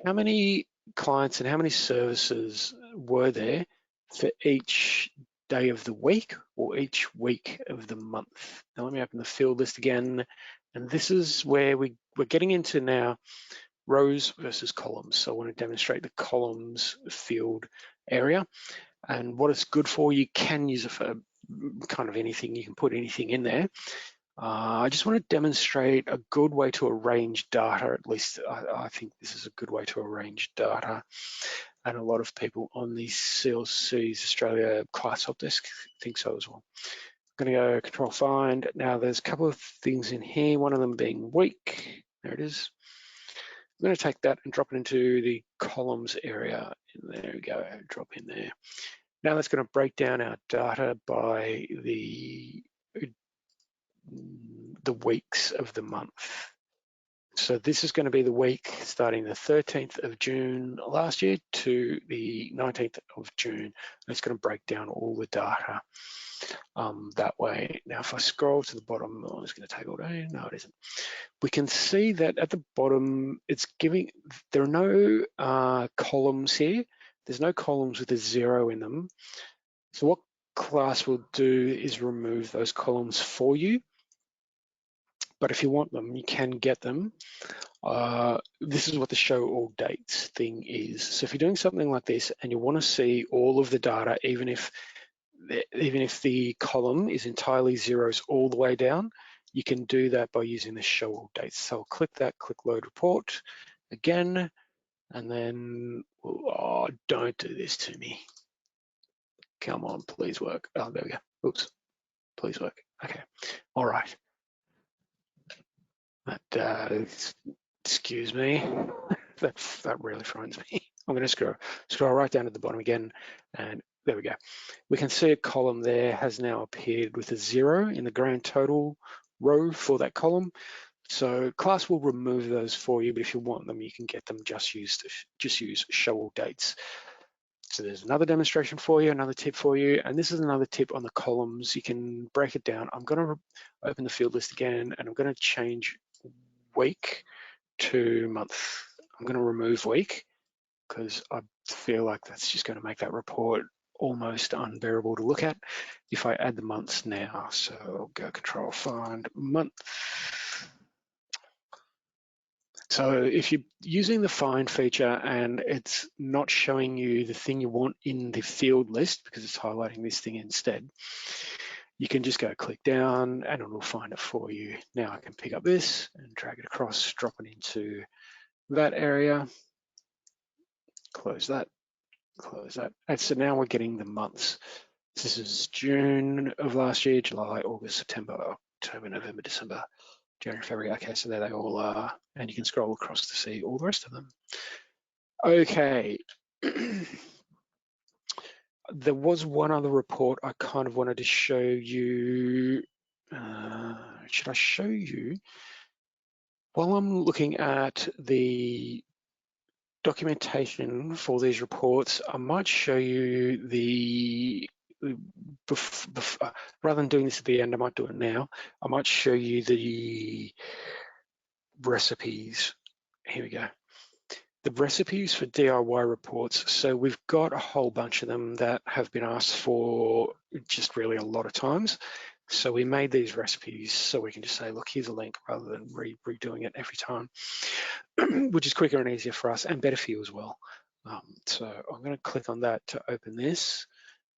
how many clients and how many services were there for each day of the week or each week of the month. Now let me open the field list again, and this is where we're getting into now rows versus columns. So I want to demonstrate the columns field area and what it's good for. You can use it for kind of anything. You can put anything in there. I just want to demonstrate a good way to arrange data. At least I think this is a good way to arrange data. And a lot of people on the CLC's Australia class help desk think so as well. I'm going to go control find. Now there's a couple of things in here, one of them being week. There it is. I'm going to take that and drop it into the columns area. And there we go, drop in there. Now that's going to break down our data by the weeks of the month. So this is going to be the week starting the 13th of June last year to the 19th of June. And it's going to break down all the data. that way. Now, if I scroll to the bottom, oh, it's going to take all day. No, it isn't. We can see that at the bottom, it's giving, there are no columns here. There's no columns with a 0 in them. So what class will do is remove those columns for you. But if you want them, you can get them. This is what the show all dates thing is. So if you're doing something like this and you want to see all of the data, even if the column is entirely zeros all the way down, you can do that by using the show all dates. So I'll click that, click load report again, and then, oh, don't do this to me. Come on, please work. Oh, there we go. Oops, please work. Okay, all right. That, excuse me, that really frightens me. I'm going to scroll right down to the bottom again, and there we go. We can see a column there has now appeared with a 0 in the grand total row for that column. So class will remove those for you, but if you want them, you can get them. Just use show all dates. So there's another demonstration for you, another tip for you, and this is another tip on the columns. You can break it down. I'm going to open the field list again, and I'm going to change week to month. I'm going to remove week because I feel like that's just going to make that report almost unbearable to look at. If I add the months now, so I'll go control find month. So if you're using the find feature and it's not showing you the thing you want in the field list because it's highlighting this thing instead, you can just go click down and it'll find it for you. Now I can pick up this and drag it across, drop it into that area, close that, close that. And so now we're getting the months. This is June of last year, July, August, September, October, November, December, January, February. Okay, so there they all are. And you can scroll across to see all the rest of them. Okay. There was one other report I kind of wanted to show you. Should I show you? While I'm looking at the documentation for these reports, I might show you the, rather than doing this at the end, I might do it now. I might show you the recipes. Here we go. The recipes for DIY reports. So we've got a whole bunch of them that have been asked for just really a lot of times. So we made these recipes so we can just say, look, here's a link rather than redoing it every time, which is quicker and easier for us and better for you as well. So I'm going to click on that to open this.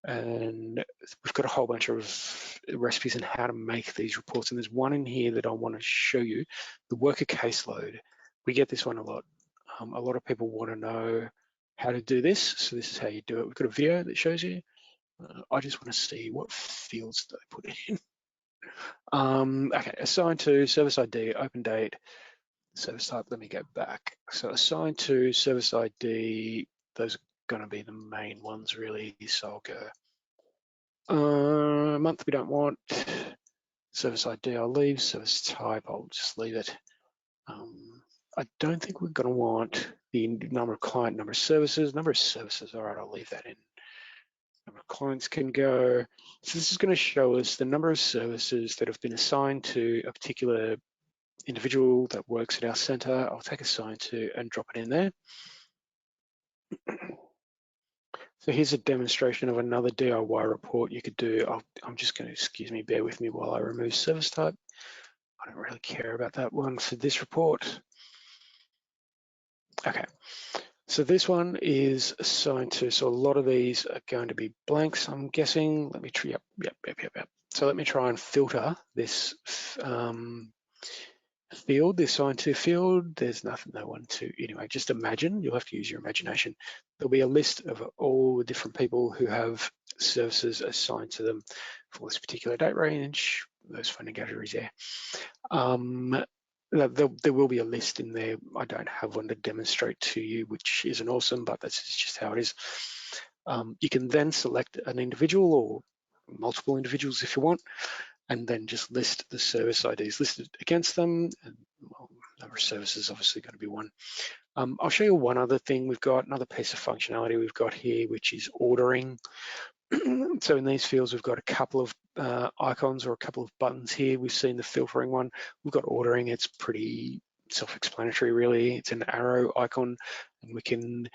And we've got a whole bunch of recipes on how to make these reports. And there's one in here that I want to show you, the worker caseload. We get this one a lot. A lot of people want to know how to do this. So this is how you do it. We've got a video that shows you. I just want to see what fields do they put in. Okay, assign to service ID, open date, service type. Let me go back. So assign to service ID, those are going to be the main ones really. So I'll go month we don't want, service ID I'll leave, service type I'll just leave it. I don't think we're going to want the number of client, number of services. All right, I'll leave that in. Number of clients can go. So this is going to show us the number of services that have been assigned to a particular individual that works at our center. I'll take assign to and drop it in there. So here's a demonstration of another DIY report you could do. I'm just going to, excuse me, bear with me while I remove service type. I don't really care about that one for this report. Okay, so this one is assigned to, so a lot of these are going to be blanks, I'm guessing. Let me try, yep. So let me try and filter this field, this assigned to field. There's nothing, no one to, anyway, just imagine, you'll have to use your imagination. There'll be a list of all the different people who have services assigned to them for this particular date range, those funding categories there. There will be a list in there. I don't have one to demonstrate to you, which isn't awesome, but that's just how it is. You can then select an individual or multiple individuals if you want, and then just list the service IDs listed against them. And well, number of services is obviously going to be one. I'll show you one other thing. We've got another piece of functionality we've got here, which is ordering. So in these fields, we've got a couple of icons or a couple of buttons here. We've seen the filtering one. We've got ordering. It's pretty self-explanatory, really. It's an arrow icon, and we can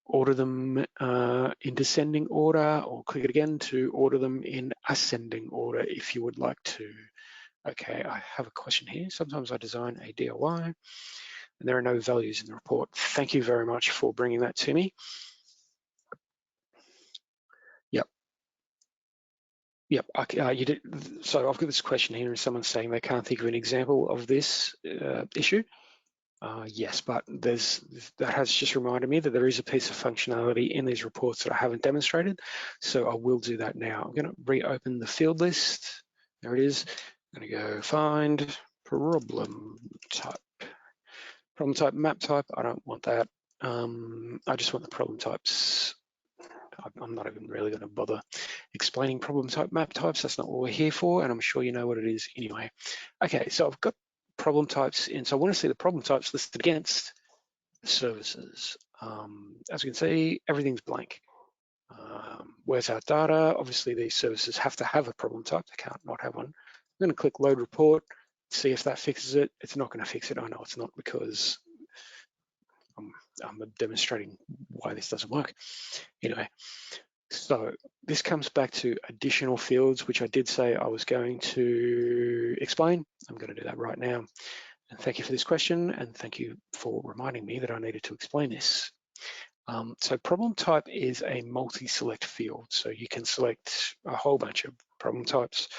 order them in descending order, or click it again to order them in ascending order if you would like to. Okay, I have a question here. Sometimes I design a DIY and there are no values in the report. Thank you very much for bringing that to me. Yep, you did. So I've got this question here, and someone's saying they can't think of an example of this issue. Yes, but that has just reminded me that there is a piece of functionality in these reports that I haven't demonstrated. So I will do that now. I'm going to reopen the field list. There it is. I'm going to go find problem type. Problem type, map type. I don't want that. I just want the problem types. I'm not even really going to bother explaining problem type map types. That's not what we're here for, and I'm sure you know what it is anyway. Okay, so I've got problem types in, so I want to see the problem types listed against the services. As you can see, everything's blank. Where's our data? Obviously, these services have to have a problem type. They can't not have one. I'm going to click load report, see if that fixes it. It's not going to fix it. I know it's not, because I'm demonstrating why this doesn't work. Anyway, so this comes back to additional fields, which I did say I was going to explain. I'm going to do that right now. And thank you for this question, and thank you for reminding me that I needed to explain this. So problem type is a multi-select field. So you can select a whole bunch of problem types,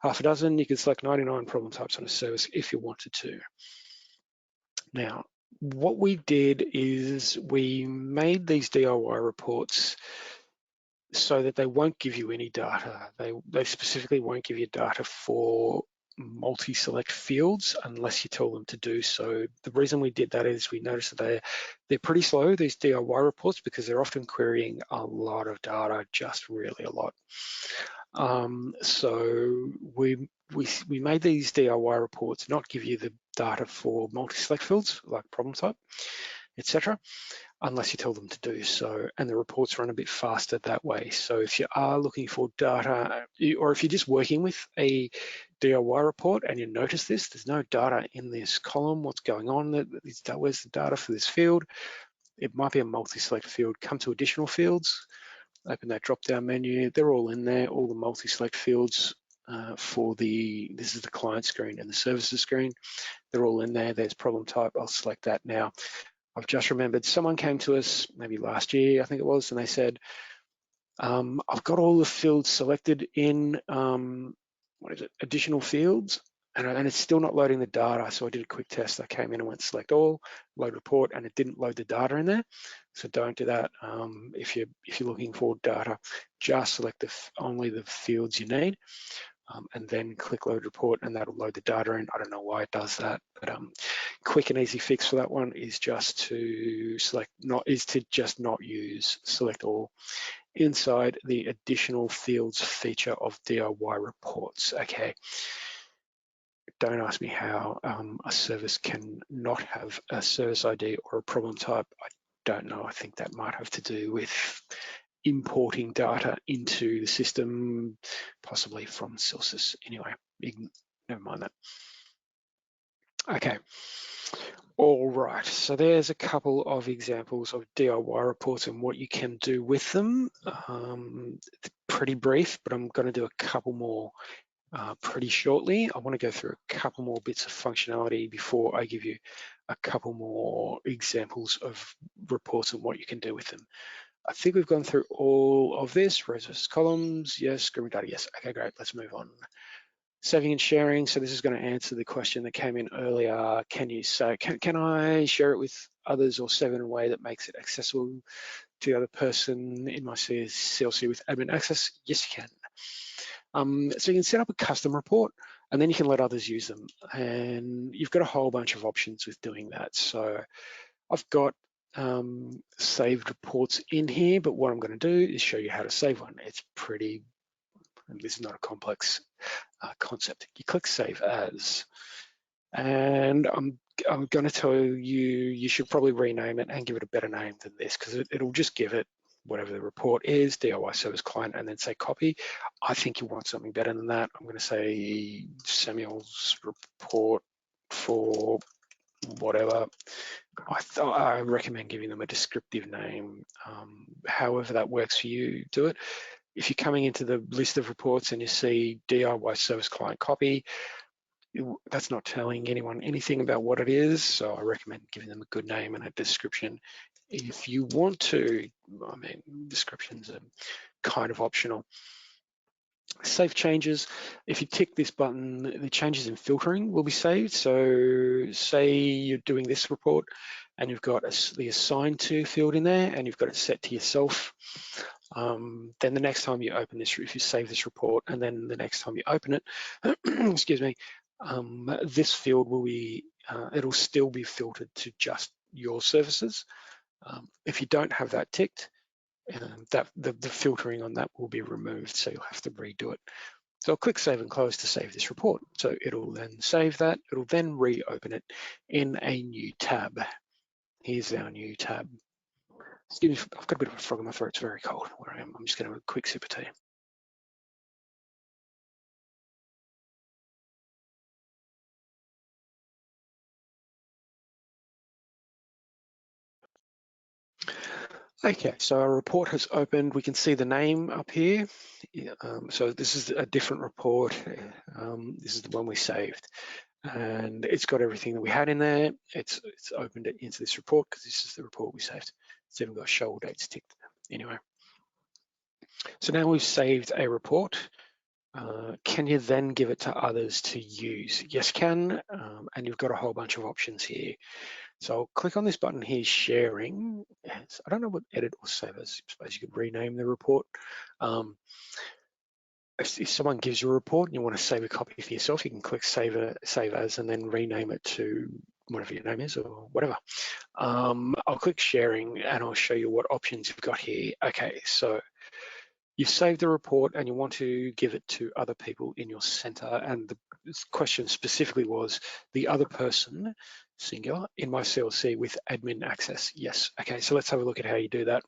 half a dozen. You can select 99 problem types on a service if you wanted to. Now, what we did is we made these DIY reports so that they won't give you any data. They specifically won't give you data for multi-select fields unless you tell them to do so. The reason we did that is we noticed that they're pretty slow, these DIY reports, because they're often querying a lot of data, just really a lot. So we made these DIY reports not give you the data for multi-select fields like problem type, etc., unless you tell them to do so, and the reports run a bit faster that way. So if you are looking for data, or if you're just working with a DIY report and you notice this, there's no data in this column, what's going on, where's the data for this field? It might be a multi-select field. Come to additional fields, open that drop-down menu, they're all in there, all the multi-select fields this is the client screen and the services screen, they're all in there. There's problem type, I'll select that now. I've just remembered someone came to us maybe last year, I think it was, and they said, I've got all the fields selected in, additional fields, and it's still not loading the data. So I did a quick test. I came in and went select all, load report, and it didn't load the data in there. So don't do that. If you're looking for data, just select only the fields you need. And then click load report, and that'll load the data in. I don't know why it does that, but quick and easy fix for that one is just to just not use select all inside the additional fields feature of DIY reports. Okay. Don't ask me how a service can not have a service ID or a problem type. I don't know. I think that might have to do with importing data into the system, possibly from Celsius. Anyway, never mind that. Okay. All right, so there's a couple of examples of DIY reports and what you can do with them. Pretty brief, but I'm going to do a couple more pretty shortly. I want to go through a couple more bits of functionality before I give you a couple more examples of reports and what you can do with them. I think we've gone through all of this. Rows versus columns, yes. Scrimmage data, yes. Okay, great, let's move on. Saving and sharing, so this is going to answer the question that came in earlier. Can you say, can I share it with others or save in a way that makes it accessible to the other person in my CLC with admin access? Yes, you can. So you can set up a custom report and then you can let others use them. And you've got a whole bunch of options with doing that. So I've got saved reports in here, but what I'm going to do is show you how to save one. It's pretty, and this is not a complex concept. You click Save As, and I'm going to tell you, you should probably rename it and give it a better name than this, because it'll just give it whatever the report is, DIY service client, and then say copy. I think you want something better than that. I'm going to say Samuel's report for whatever. I recommend giving them a descriptive name. However that works for you, do it. If you're coming into the list of reports and you see DIY service client copy, that's not telling anyone anything about what it is, so I recommend giving them a good name and a description. If you want to, I mean, descriptions are kind of optional. Save changes. If you tick this button, the changes in filtering will be saved. So say you're doing this report and you've got the assigned to field in there and you've got it set to yourself. Then the next time you open this, if you save this report and then the next time you open it, excuse me, this field will be, it'll still be filtered to just your services. If you don't have that ticked, the filtering on that will be removed, so you'll have to redo it. So I'll click Save and Close to save this report. So it'll then save that. It'll then reopen it in a new tab. Here's our new tab. Excuse me, I've got a bit of a frog in my throat. It's very cold where I am. I'm just going to have a quick sip of tea. Okay, so our report has opened. We can see the name up here. So this is a different report. This is the one we saved. And it's got everything that we had in there. It's opened it into this report because this is the report we saved. It's even got show dates ticked. Anyway, so now we've saved a report. Can you then give it to others to use? Yes, can. And you've got a whole bunch of options here. So I'll click on this button here, sharing. I don't know what edit or save as. I suppose you could rename the report. If someone gives you a report and you want to save a copy for yourself, you can click save as and then rename it to whatever your name is or whatever. I'll click sharing and I'll show you what options you've got here. Okay, so you've saved the report and you want to give it to other people in your center. And the question specifically was the other person, singular, in my CLC with admin access. Yes. Okay, so let's have a look at how you do that.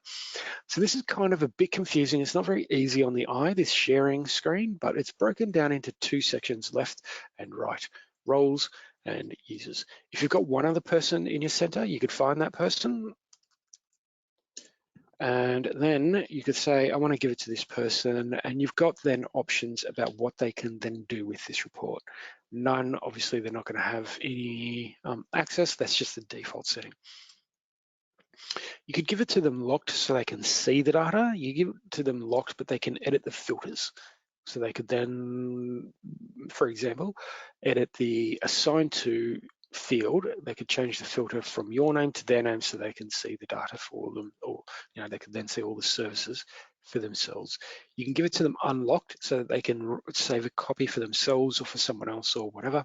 So this is kind of a bit confusing. It's not very easy on the eye, this sharing screen, but it's broken down into two sections, left and right, roles and users. If you've got one other person in your center, you could find that person. And then you could say, I want to give it to this person, and you've got then options about what they can then do with this report. None, obviously they're not going to have any access. That's just the default setting. You could give it to them locked so they can see the data. You give it to them locked, but they can edit the filters. So they could then, for example, edit the assigned to field. They could change the filter from your name to their name so they can see the data for them, or they could then see all the services for themselves. You can give it to them unlocked so that they can save a copy for themselves or for someone else or whatever.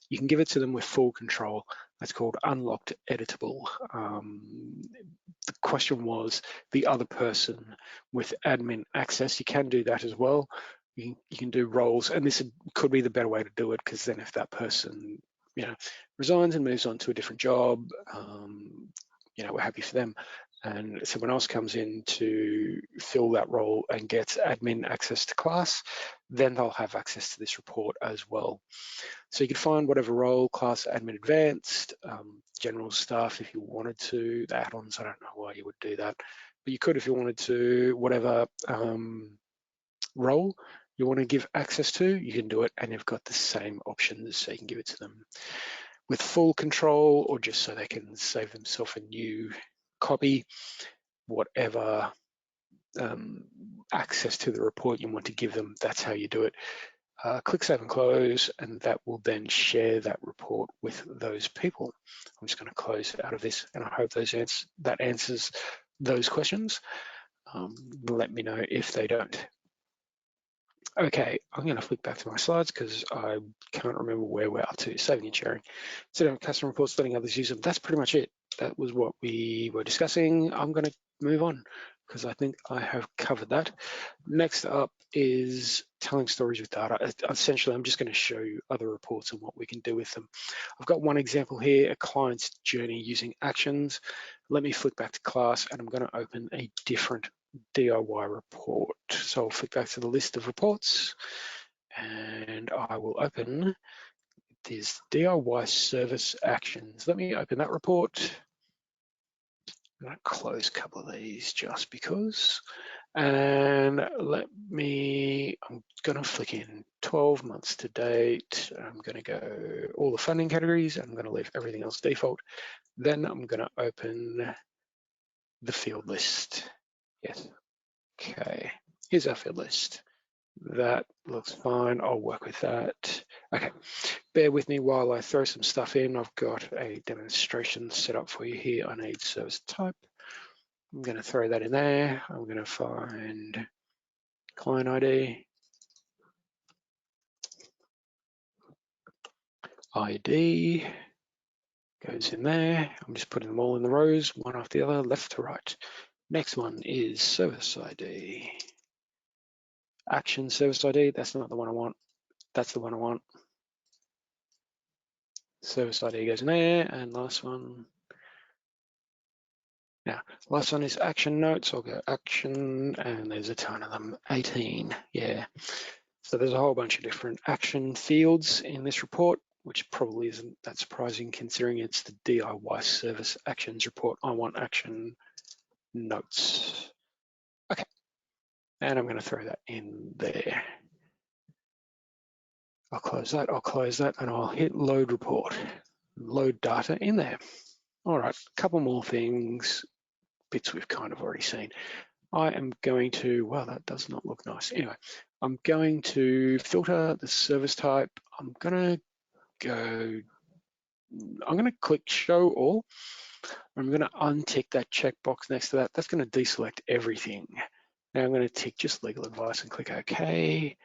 You can give it to them with full control. That's called unlocked editable. The question was the other person with admin access. You can do that as well. You can do roles, and this could be the better way to do it, because then if that person resigns and moves on to a different job, we're happy for them, and someone else comes in to fill that role and gets admin access to class, then they'll have access to this report as well. So you could find whatever role, class, admin advanced, general stuff if you wanted to. The add-ons, I don't know why you would do that, but you could if you wanted to. Whatever role you want to give access to, you can do it, and you've got the same options, so you can give it to them with full control or just so they can save themselves a new copy, whatever access to the report you want to give them, that's how you do it. Click Save and Close, and that will then share that report with those people. I'm just going to close out of this, and I hope that answers those questions. Let me know if they don't. Okay, I'm going to flick back to my slides because I can't remember where we're up to. Saving and sharing. So custom reports, letting others use them. That's pretty much it. That was what we were discussing. I'm going to move on. because I think I have covered that. Next up is telling stories with data. Essentially, I'm just going to show you other reports and what we can do with them. I've got one example here, a client's journey using actions. Let me flick back to class and I'm going to open a different DIY report. So I'll flick back to the list of reports and I will open this DIY service actions. Let me open that report. I'm going to close a couple of these just because. And I'm going to flick in 12 months to date. I'm going to go all the funding categories. I'm going to leave everything else default. Then I'm going to open the field list. Yes. Okay. Here's our field list. That looks fine. I'll work with that. Okay. Bear with me while I throw some stuff in. I've got a demonstration set up for you here. I need service type. I'm going to throw that in there. I'm going to find client ID, ID goes in there. I'm just putting them all in the rows, one after the other, left to right. Next one is service ID. Action service ID, that's not the one I want. That's the one I want. Service ID goes in there, and last one. Now, last one is action notes. I'll go action, and there's a ton of them, 18, yeah. So there's a whole bunch of different action fields in this report, which probably isn't that surprising considering it's the DIY service actions report. I want action notes. Okay, and I'm going to throw that in there. I'll close that, and I'll hit load report. Load data in there. All right, a couple more things, bits we've kind of already seen. I am going to, well, that does not look nice. Anyway, I'm going to filter the service type. I'm going to click show all. I'm going to untick that checkbox next to that. That's going to deselect everything. Now I'm going to tick just legal advice and click OK.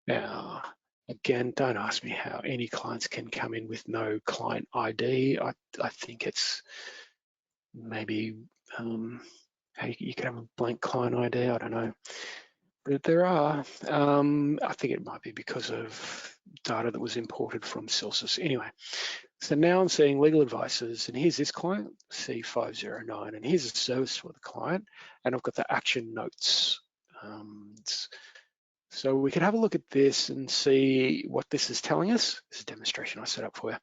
Now, again, don't ask me how any clients can come in with no client ID. I think it's maybe how you can have a blank client ID. I don't know. But there are. I think it might be because of data that was imported from Celsius. Anyway, so now I'm seeing legal advices, and here's this client, C509, and here's a service for the client, and I've got the action notes. So we could have a look at this and see what this is telling us. This is a demonstration I set up for you.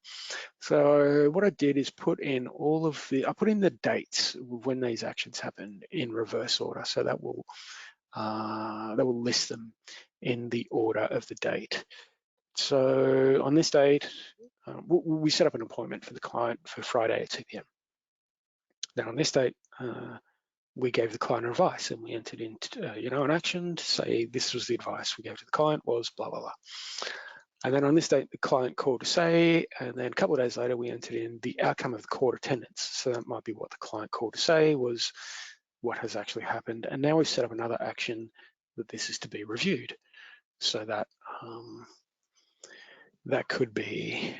So what I did is I put in the dates when these actions happened in reverse order. So that will list them in the order of the date. So on this date, we set up an appointment for the client for Friday at 2 p.m. Then on this date, we gave the client advice and we entered into, an action to say this was the advice we gave to the client was blah, blah, blah. And then on this date, the client called to say, and then a couple of days later, we entered in the outcome of the court attendance. So that might be what the client called to say was what has actually happened. And now we've set up another action that this is to be reviewed. So that that could be,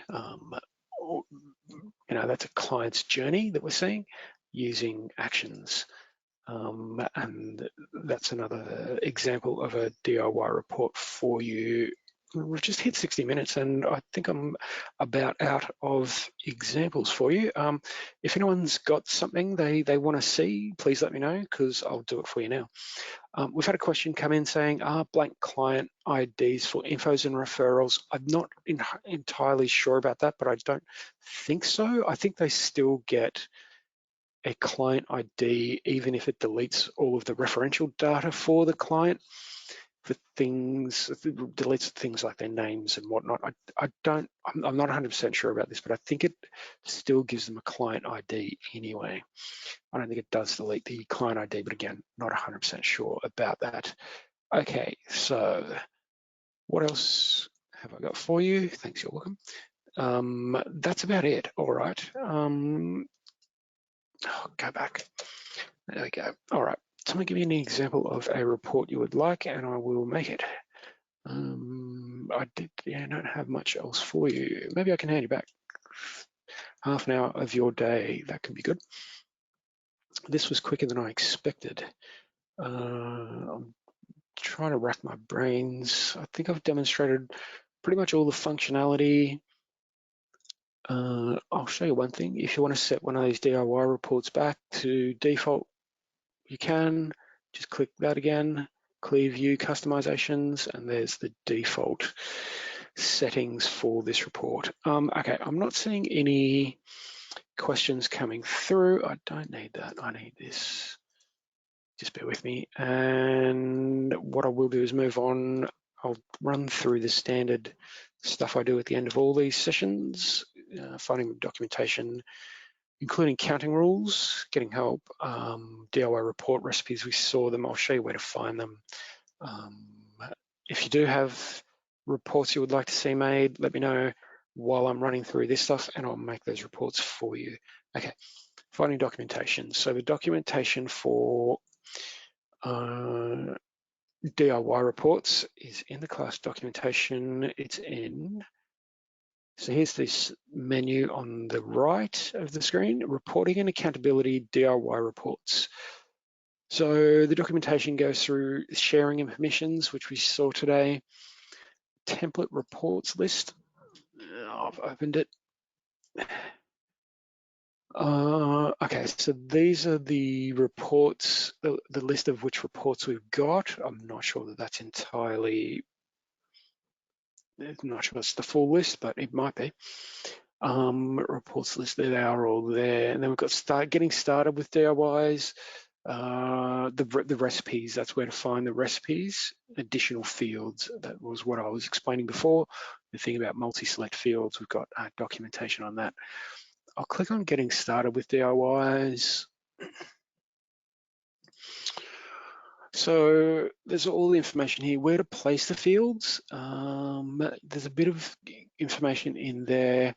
that's a client's journey that we're seeing using actions. And that's another example of a DIY report for you. We've just hit 60 minutes and I think I'm about out of examples for you. If anyone's got something they want to see, please let me know because I'll do it for you now. We've had a question come in saying, are blank client IDs for infos and referrals? I'm not entirely sure about that, but I don't think so. I think they still get a client ID, even if it deletes all of the referential data for the client, for things, it deletes things like their names and whatnot. I'm not 100% sure about this, but I think it still gives them a client ID anyway. I don't think it does delete the client ID, but again, not 100% sure about that. Okay, so what else have I got for you? Thanks, you're welcome. That's about it, all right. Go back. There we go. All right. Someone give me an example of a report you would like, and I will make it. I don't have much else for you. Maybe I can hand you back half an hour of your day. That could be good. This was quicker than I expected. I'm trying to rack my brains. I think I've demonstrated pretty much all the functionality. I'll show you one thing. If you want to set one of these DIY reports back to default, you can. Just click that again, clear view customizations, and there's the default settings for this report. Okay, I'm not seeing any questions coming through. I don't need that. I need this. Just bear with me. And what I will do is move on. I'll run through the standard stuff I do at the end of all these sessions, finding documentation, including counting rules, getting help, DIY report recipes. We saw them. I'll show you where to find them. If you do have reports you would like to see made, let me know while I'm running through this stuff and I'll make those reports for you. Okay, finding documentation. So the documentation for DIY reports is in the class documentation. It's in, so here's this menu on the right of the screen, reporting and accountability DIY reports. So the documentation goes through sharing and permissions, which we saw today, template reports list. I've opened it. Okay, so these are the reports, the list of which reports we've got. I'm not sure that that's entirely, I'm not sure it's the full list, but it might be. Reports list, they are all there. And then we've got getting started with DIYs. The recipes, that's where to find the recipes, additional fields. That was what I was explaining before. The thing about multi-select fields, we've got documentation on that. I'll click on getting started with DIYs. So there's all the information here, where to place the fields. There's a bit of information in there.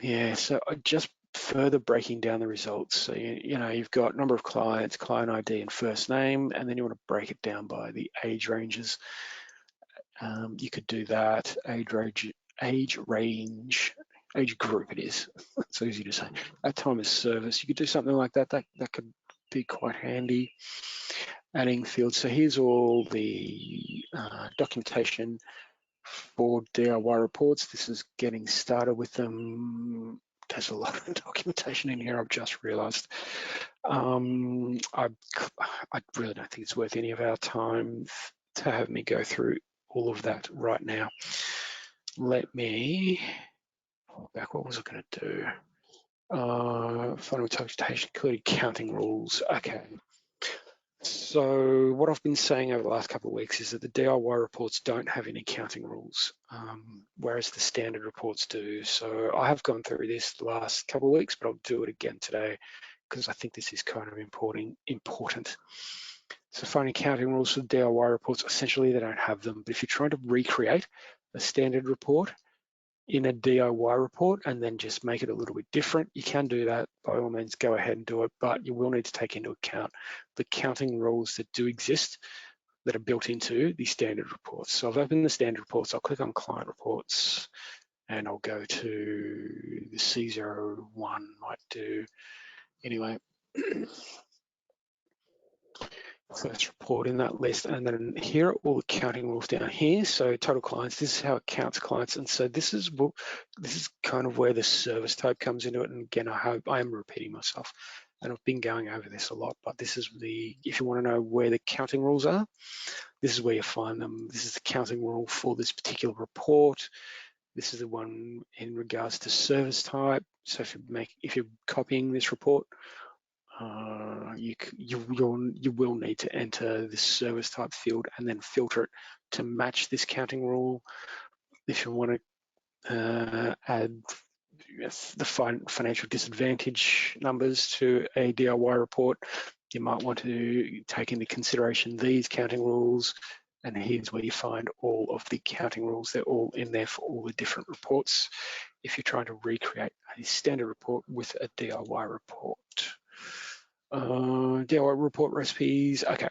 Yeah, so just further breaking down the results. So, you know, you've got number of clients, client ID and first name, and then you want to break it down by the age ranges. You could do that, age group it is. It's easy to say. At time of service, you could do something like that. That could be quite handy. Adding fields. So here's all the documentation for DIY reports. This is getting started with them. There's a lot of documentation in here, I've just realized. I really don't think it's worth any of our time to have me go through all of that right now. Let me pull back. What was I going to do? Final documentation, including counting rules. Okay. So what I've been saying over the last couple of weeks is that the DIY reports don't have any counting rules, whereas the standard reports do. So I have gone through this the last couple of weeks, but I'll do it again today because I think this is kind of important. So finding counting rules for DIY reports, essentially they don't have them, but if you're trying to recreate a standard report in a DIY report and then just make it a little bit different, you can do that. By all means, go ahead and do it, but you will need to take into account the counting rules that do exist that are built into the standard reports. So I've opened the standard reports, I'll click on client reports and I'll go to the C01, might do, anyway. First report in that list, and then here are all the counting rules down here. So total clients, this is how it counts clients, and so this is kind of where the service type comes into it. And again, I hope I am repeating myself, and I've been going over this a lot, but this is if you want to know where the counting rules are, this is where you find them. This is the counting rule for this particular report. This is the one in regards to service type. So if you're copying this report, you will need to enter this service type field and then filter it to match this counting rule. If you want to add the financial disadvantage numbers to a DIY report, you might want to take into consideration these counting rules. And here's where you find all of the counting rules. They're all in there for all the different reports if you're trying to recreate a standard report with a DIY report. DIY report recipes. Okay,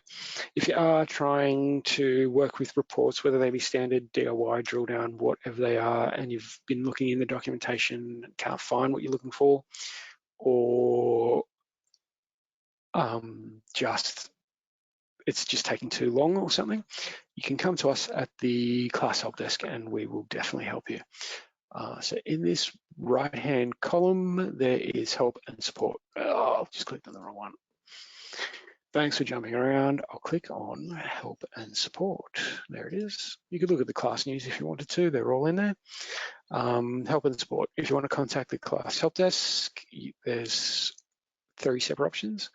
if you are trying to work with reports, whether they be standard, DIY, drill down, whatever they are, and you've been looking in the documentation, can't find what you're looking for, or it's just taking too long or something, you can come to us at the class help desk and we will definitely help you. So in this right-hand column, there is help and support. Oh, I've just clicked on the wrong one. Thanks for jumping around. I'll click on help and support. There it is. You could look at the class news if you wanted to. They're all in there. Help and support. If you want to contact the class help desk, there's 3 separate options.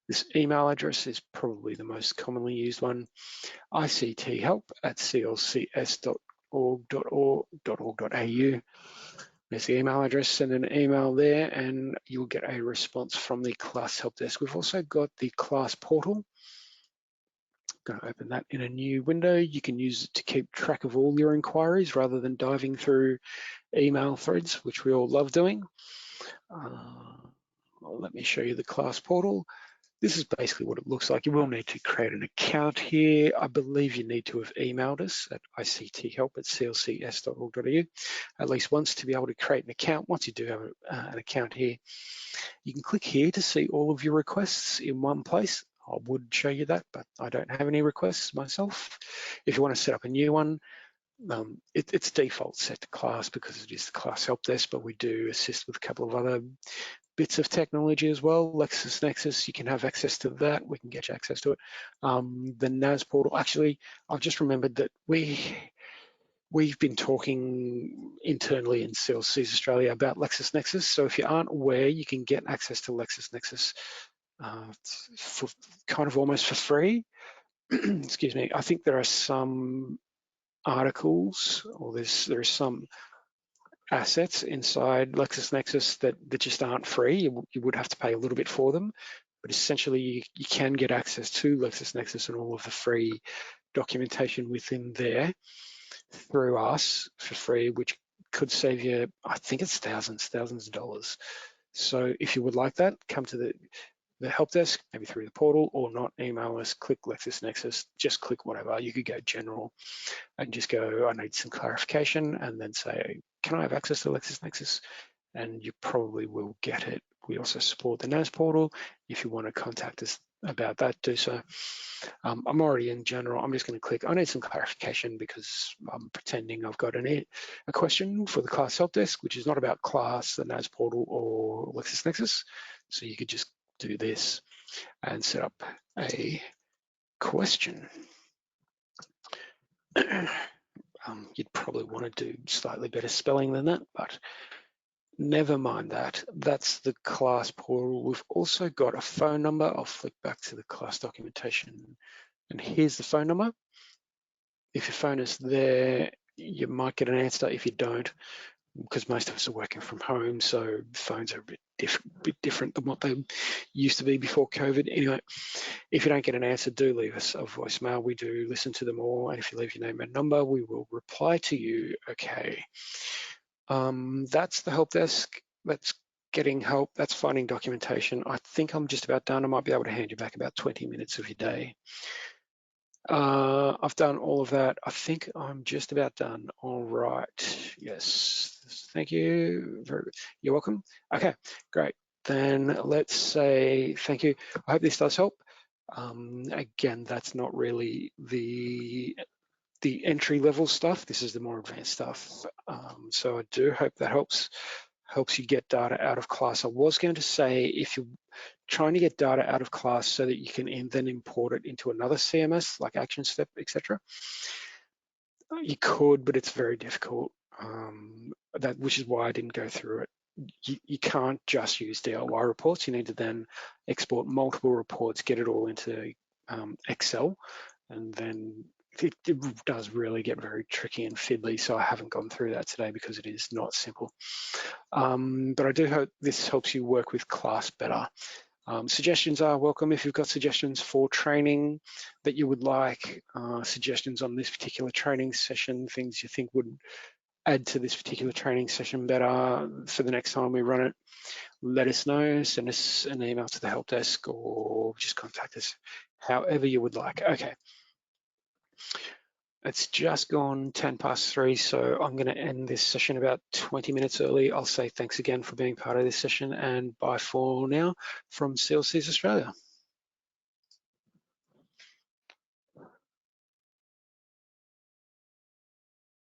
This email address is probably the most commonly used one, icthelp@clcs.org.au. There's the email address, send an email there and you'll get a response from the class help desk. We've also got the class portal. I'm going to open that in a new window. You can use it to keep track of all your inquiries rather than diving through email threads, which we all love doing. Let me show you the class portal. This is basically what it looks like. You will need to create an account here. I believe you need to have emailed us at icthelp@clcs.org.au at least once to be able to create an account. Once you do have an account here, you can click here to see all of your requests in one place. I would show you that, but I don't have any requests myself. If you want to set up a new one, it's default set to class because it is the class help desk, but we do assist with a couple of other bits of technology as well. LexisNexis, you can have access to that. We can get you access to it. The NAS portal, actually, I've just remembered that we've been talking internally in CLCs Australia about LexisNexis. So if you aren't aware, you can get access to LexisNexis for kind of almost for free. Excuse me. I think there are some articles, or there are some assets inside LexisNexis that just aren't free. You would have to pay a little bit for them, but essentially you can get access to LexisNexis and all of the free documentation within there through us for free, which could save you, I think it's thousands of dollars. So if you would like that, come to the help desk, maybe through the portal, or not, email us, click LexisNexis, just click whatever. You could go general and just go, I need some clarification, and then say, can I have access to LexisNexis? And you probably will get it. We also support the NAS portal. If you want to contact us about that, do so. I'm already in general. I'm just going to click, I need some clarification because I'm pretending I've got a question for the class help desk, which is not about class, the NAS portal, or LexisNexis. So you could just do this and set up a question. You'd probably want to do slightly better spelling than that, but never mind that. That's the class portal. We've also got a phone number. I'll flick back to the class documentation, and here's the phone number. If your phone is there, you might get an answer. If you don't, because most of us are working from home, so phones are a bit different than what they used to be before COVID. Anyway, if you don't get an answer, do leave us a voicemail. We do listen to them all, and if you leave your name and number, we will reply to you. Okay, that's the help desk. That's getting help. That's finding documentation. I think I'm just about done. I might be able to hand you back about 20 minutes of your day. I've done all of that. I think I'm just about done. All right. Yes. Thank you. You're welcome. Okay, great. Then let's say thank you. I hope this does help. Again, that's not really the entry level stuff. This is the more advanced stuff. So I do hope that helps you get data out of class. I was going to say, if you're trying to get data out of class so that you can then import it into another CMS like ActionStep, etc., you could, but it's very difficult. Which is why I didn't go through it. You can't just use DIY reports. You need to then export multiple reports, get it all into Excel, and then it does really get very tricky and fiddly. So I haven't gone through that today because it is not simple. But I do hope this helps you work with class better. Suggestions are welcome. If you've got suggestions for training that you would like, suggestions on this particular training session, things you think would add to this particular training session better for the next time we run it, let us know. Send us an email to the help desk or just contact us however you would like. Okay. It's just gone 3:10, so I'm going to end this session about 20 minutes early. I'll say thanks again for being part of this session, and bye for now from CLCs Australia.